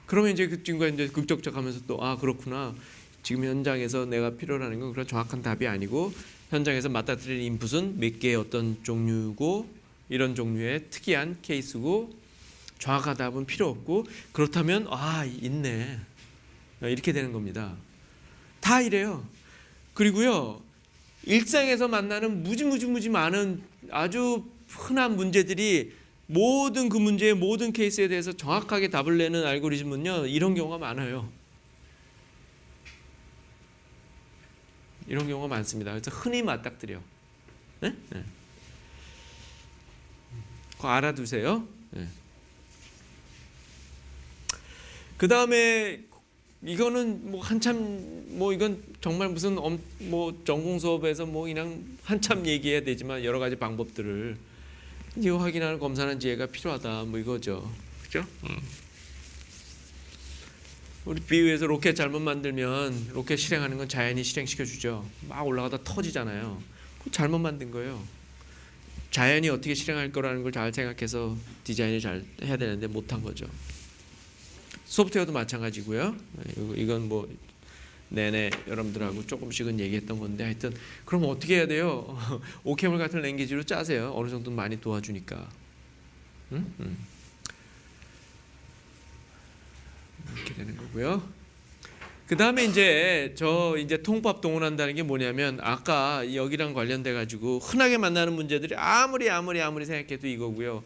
그러면 이제 그 친구가 이제 극적적하면서 또 아 그렇구나. 지금 현장에서 내가 필요로 하는 건 그런 정확한 답이 아니고 현장에서 맞닥뜨리는 인풋은 몇 개의 어떤 종류고 이런 종류의 특이한 케이스고 정확한 답은 필요 없고 그렇다면 아 있네 이렇게 되는 겁니다. 다 이래요. 그리고요 일상에서 만나는 무지 많은 아주 흔한 문제들이 모든 그 문제의 모든 케이스에 대해서 정확하게 답을 내는 알고리즘은요 이런 경우가 많아요. 이런 경우가 많습니다. 그래서 흔히 맞닥뜨려. 네? 네. 그거 알아두세요. 네. 그 다음에 이거는 뭐 한참 뭐 이건 정말 무슨 뭐 전공 수업에서 뭐 그냥 한참 얘기해야 되지만 여러 가지 방법들을 이거 확인하는 검사하는 지혜가 필요하다 뭐 이거죠. 그죠? 우리 비유해서 로켓 잘못 만들면 로켓 실행하는 건 자연이 실행시켜 주죠. 막 올라가다 터지잖아요. 그거 잘못 만든 거예요. 자연이 어떻게 실행할 거라는 걸 잘 생각해서 디자인을 잘 해야 되는데 못한 거죠. 소프트웨어도 마찬가지고요. 이건 뭐 내내 여러분들하고 조금씩은 얘기했던 건데 하여튼 그럼 어떻게 해야 돼요? 오케물 같은 랭귀지로 짜세요. 어느 정도 많이 도와주니까. 이렇게 되는 거고요. 그 다음에 이제 통합 동원한다는 게 뭐냐면 아까 여기랑 관련돼 가지고 흔하게 만나는 문제들이 아무리 생각해도 이거고요.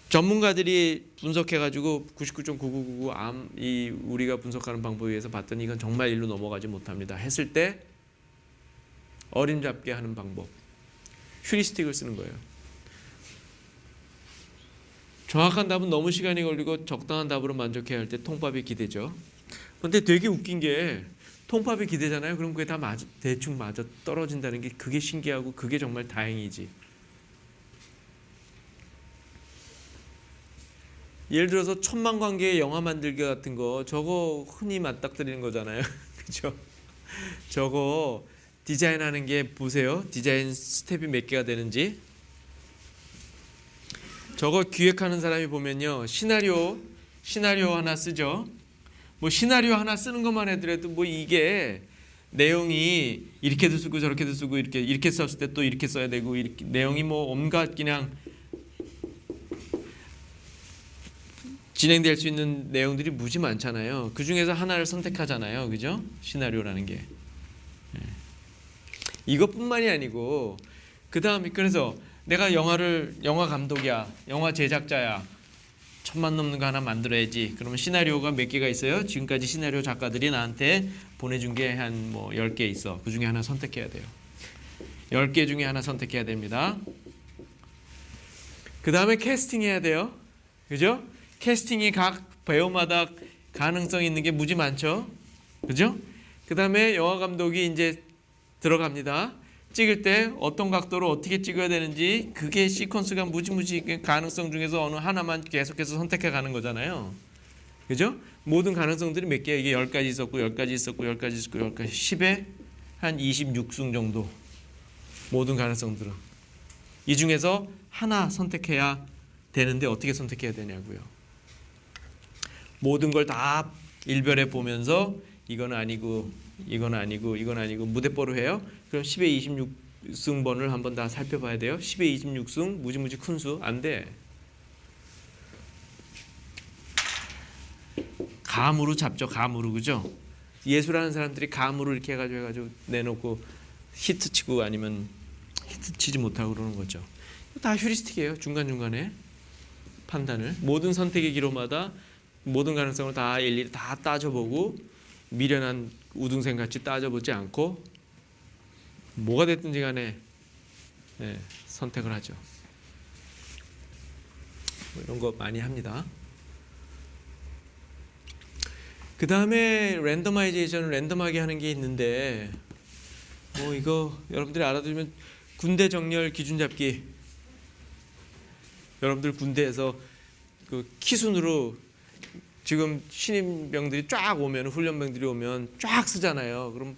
전문가들이 분석해 가지고 99.9999 우리가 분석하는 방법에 의해서 봤더니 이건 정말 일로 넘어가지 못합니다. 했을 때 어림잡게 하는 방법. 휴리스틱을 쓰는 거예요. 정확한 답은 너무 시간이 걸리고 적당한 답으로 만족해야 할 때 통합이 기대죠. 그런데 되게 웃긴 게 통합이 기대잖아요. 그럼 그게 다 대충 맞아 떨어진다는 게 그게 신기하고 그게 정말 다행이지. 예를 들어서 천만관계의 영화 만들기 같은 거 저거 흔히 맞닥뜨리는 거잖아요. 그죠? 저거 디자인하는 게 보세요. 디자인 스텝이 몇 개가 되는지. 저거 기획하는 사람이 보면요. 시나리오 하나 쓰죠. 뭐 시나리오 하나 쓰는 것만 해더라도 뭐 이게 내용이 이렇게도 쓰고 저렇게도 쓰고 이렇게 썼을 때 또 이렇게 써야 되고 이렇게 내용이 뭐 온갖 그냥 진행될 수 있는 내용들이 무지 많잖아요. 그 중에서 하나를 선택하잖아요. 그죠? 시나리오라는 게. 이것뿐만이 아니고 그 다음에 그래서 내가 영화 감독이야. 영화 제작자야. 1000만 넘는 거 하나 만들어야지. 그러면 시나리오가 몇 개가 있어요? 지금까지 시나리오 작가들이 나한테 보내준 게 한 뭐 10개 있어. 그 중에 하나 선택해야 돼요. 10개 중에 하나 선택해야 됩니다. 그 다음에 캐스팅 해야 돼요. 그죠? 캐스팅이 각 배우마다 가능성 있는 게 무지 많죠. 그죠? 그 다음에 영화 감독이 이제 들어갑니다. 찍을 때 어떤 각도로 어떻게 찍어야 되는지 그게 시퀀스가 무지무지 가능성 중에서 어느 하나만 계속해서 선택해 가는 거잖아요. 그죠? 모든 가능성들이 몇 개야? 이게 10가지 있었고 10가지 있었고 10가지 있었고 10가지 10에 한 26승 정도 모든 가능성들은 이 중에서 하나 선택해야 되는데 어떻게 선택해야 되냐고요. 모든 걸 다 일별해 보면서 이건 아니고 이건 아니고 이건 아니고 무대뽀로 해요. 그럼 10의 26승번을 한번 다 살펴봐야 돼요. 10의 26승 무지무지 큰 수 안 돼. 감으로 잡죠. 감으로. 그죠? 예술하는 사람들이 감으로 이렇게 해가지고 내놓고 히트 치고 아니면 히트 치지 못하고 그러는 거죠. 다 휴리스틱이에요. 중간중간에 판단을 모든 선택의 기로마다 모든 가능성을 다 일일이 다 따져보고 미련한 우등생 같이 따져보지 않고 뭐가 됐든지 간에 선택을 하죠. 뭐 이런 거 많이 합니다. 그 다음에 랜더마이제이션을 랜덤하게 하는 게 있는데 뭐 이거 여러분들이 알아두면 군대 정렬 기준 잡기. 여러분들 군대에서 그 키순으로 지금 신임병들이 쫙 오면 훈련병들이 오면 쫙 쓰잖아요. 그럼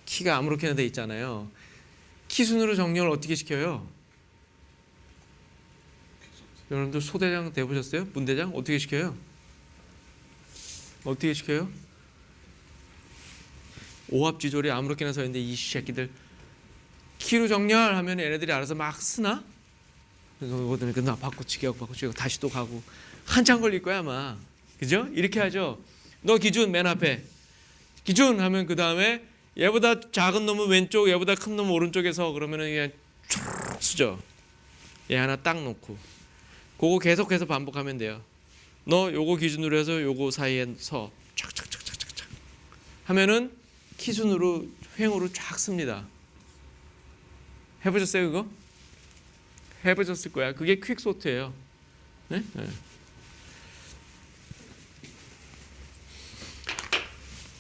키가 아무렇게나 돼 있잖아요. 키순으로 정렬을 어떻게 시켜요? 여러분들 소대장 돼보셨어요? 분대장 어떻게 시켜요? 어떻게 시켜요? 오합지졸이 아무렇게나 서 있는데 이 새끼들 키로 정렬하면 얘네들이 알아서 막 쓰나? 그래서 나 바꿔치기 하고 다시 또 가고 한참 걸릴 거야 아마. 그죠? 이렇게 하죠. 너 기준 맨 앞에 기준 하면 그 다음에 얘보다 작은 놈은 왼쪽, 얘보다 큰 놈은 오른쪽에서 그러면은 그냥 쭉 쓰죠. 얘 하나 딱 놓고 그거 계속해서 반복하면 돼요. 너 요거 기준으로 해서 요거 사이에 서 착착착착착착 하면은 키순으로 횡으로 쫙 씁니다. 해보셨어요 그거? 해보셨을 거야. 그게 퀵소트예요. 네? 네.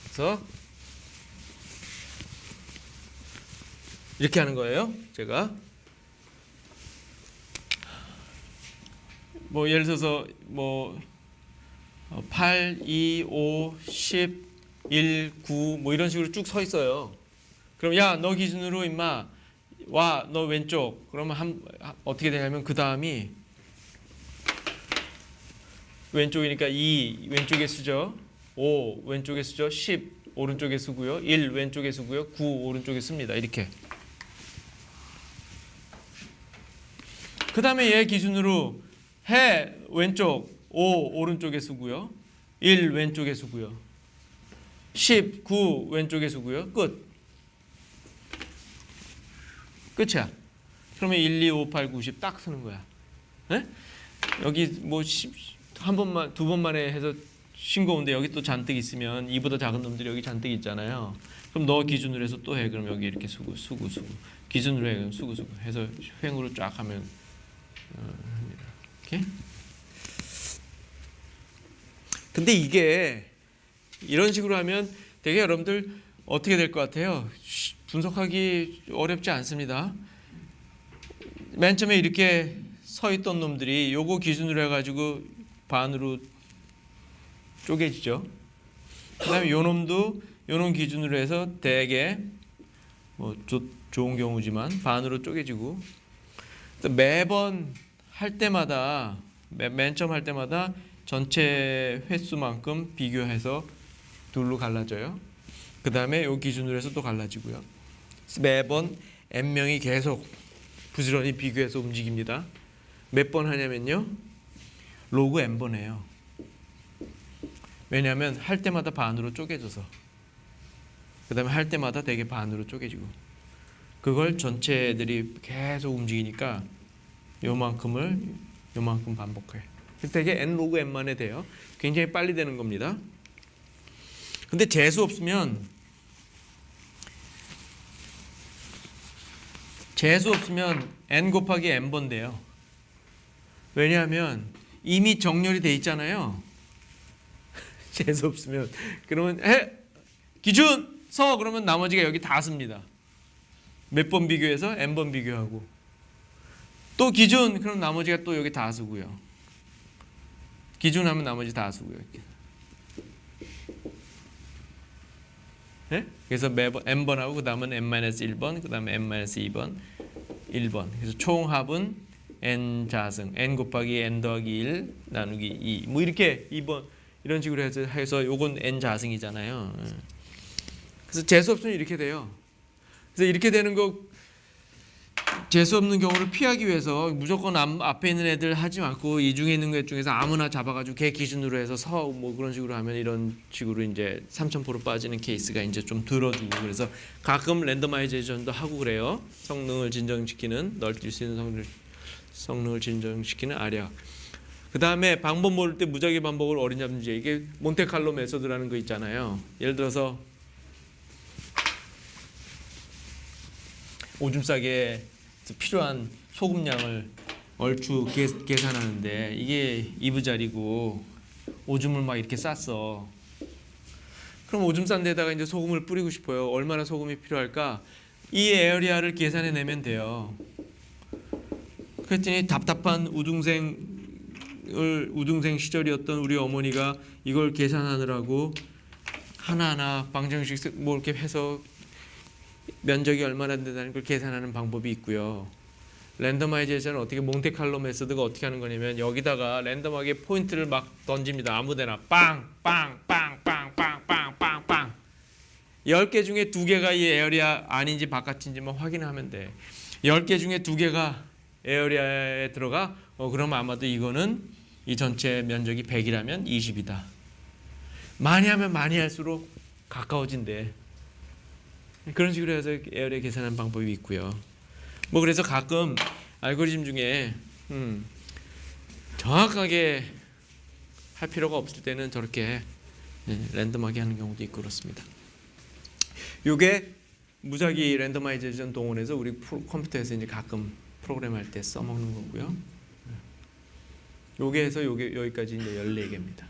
그래서 이렇게 하는 거예요. 제가 뭐 예를 들어서 뭐 8, 2, 5, 10, 1, 9 뭐 이런 식으로 쭉 서 있어요. 그럼 야 너 기준으로 임마 와 너 왼쪽. 그러면 어떻게 되냐면 그 다음이 왼쪽이니까 2 왼쪽에 쓰죠. 5 왼쪽에 쓰죠. 10 오른쪽에 쓰고요. 1 왼쪽에 쓰고요. 9 오른쪽에 씁니다. 이렇게. 그 다음에 얘 기준으로 해 왼쪽 5 오른쪽에 쓰고요. 1 왼쪽에 쓰고요. 10 9 왼쪽에 쓰고요. 끝이야. 그러면 1 2 5 8 9 10 딱 쓰는 거야. 네? 여기 뭐 한 번만 두 번만에 해서 싱거운데 여기 또 잔뜩 있으면 이보다 작은 놈들이 여기 잔뜩 있잖아요. 그럼 너 기준으로 해서 또 해. 그럼 여기 이렇게 수구 기준으로 해. 그럼 수구 해서 횡으로 쫙 하면 이렇게. 근데 이게 이런 식으로 하면 되게 여러분들 어떻게 될 것 같아요? 분석하기 어렵지 않습니다. 맨 처음에 이렇게 서 있던 놈들이 요거 기준으로 해가지고 반으로 쪼개지죠. 그 다음에 요 놈도 요 놈 기준으로 해서 대개 뭐 좋은 경우지만 반으로 쪼개지고 매번 할 때마다 맨 처음 할 때마다 전체 횟수만큼 비교해서 둘로 갈라져요. 그 다음에 요 기준으로 해서 또 갈라지고요. 매번 n명이 계속 부지런히 비교해서 움직입니다. 몇 번 하냐면요. 로그 n번 해요. 왜냐하면 할 때마다 반으로 쪼개져서 그 다음에 할 때마다 되게 반으로 쪼개지고 그걸 전체 애들이 계속 움직이니까 요만큼 반복해. 되게 n 로그 n만에 돼요. 굉장히 빨리 되는 겁니다. 근데 재수 없으면 n 곱하기 n번 돼요. 왜냐하면 이미 정렬이 돼 있잖아요. 재수 없으면 그러면 기준 서 그러면 나머지가 여기 다 씁니다. 몇 번 비교해서 n번 비교하고 또 기준 그럼 나머지가 또 여기 다 쓰고요. 기준 하면 나머지 다 쓰고요. 이렇게. 네? 그래서 매번 n번 하고 그 다음은 n-1번 그 다음에 n-2번 1번 그래서 총합은 n 자승 n 곱하기 n 더하기 1 나누기 2 뭐 이렇게 2번 이런 식으로 해서 요건 n 자승이잖아요. 그래서 재수 없으면 이렇게 돼요. 그래서 이렇게 되는 거 재수 없는 경우를 피하기 위해서 무조건 앞에 있는 애들 하지 말고 이 중에 있는 것 중에서 아무나 잡아가지고 걔 기준으로 해서 서 뭐 그런 식으로 하면 이런 식으로 이제 3000% 빠지는 케이스가 이제 좀 들어주고 그래서 가끔 랜더마이제이션도 하고 그래요. 성능을 진정시키는 널뛸 수 있는 성능을 진정시키는 아력. 그 다음에 방법 모를 때 무작위 반복을 어린잡는지 이게 몬테칼로 메소드라는 거 있잖아요. 예를 들어서 오줌 싸게 필요한 소금량을 얼추 계산하는데 이게 2분짜리고 오줌을 막 이렇게 쌌어. 그럼 오줌 싼 데다가 이제 소금을 뿌리고 싶어요. 얼마나 소금이 필요할까? 이 에어리아를 계산해 내면 돼요. 그랬더니 답답한 우등생 시절이었던 우리 어머니가 이걸 계산하느라고 하나하나 방정식 뭐 이렇게 해서 면적이 얼마나 된다는 걸 계산하는 방법이 있고요. 랜더마이제이션은 어떻게 몬테칼로 메소드가 어떻게 하는 거냐면 여기다가 랜덤하게 포인트를 막 던집니다. 아무데나 빵빵빵빵빵빵빵빵 10개 중에 2개가 이 에어리아 아닌지 바깥인지만 확인하면 돼. 10개 중에 2개가 에어리아에 들어가 그러면 아마도 이거는 이 전체 면적이 100이라면 20이다. 많이 하면 많이 할수록 가까워진대. 그런 식으로 해서 에어리아 계산하는 방법이 있고요. 뭐 그래서 가끔 알고리즘 중에 정확하게 할 필요가 없을 때는 저렇게 랜덤하게 하는 경우도 있고 그렇습니다. 이게 무작위 랜더마이제이션 동원해서 우리 컴퓨터에서 이제 가끔 프로그램 할 때 써먹는 거고요. 요게 해서 요게 여기까지 이제 14개입니다.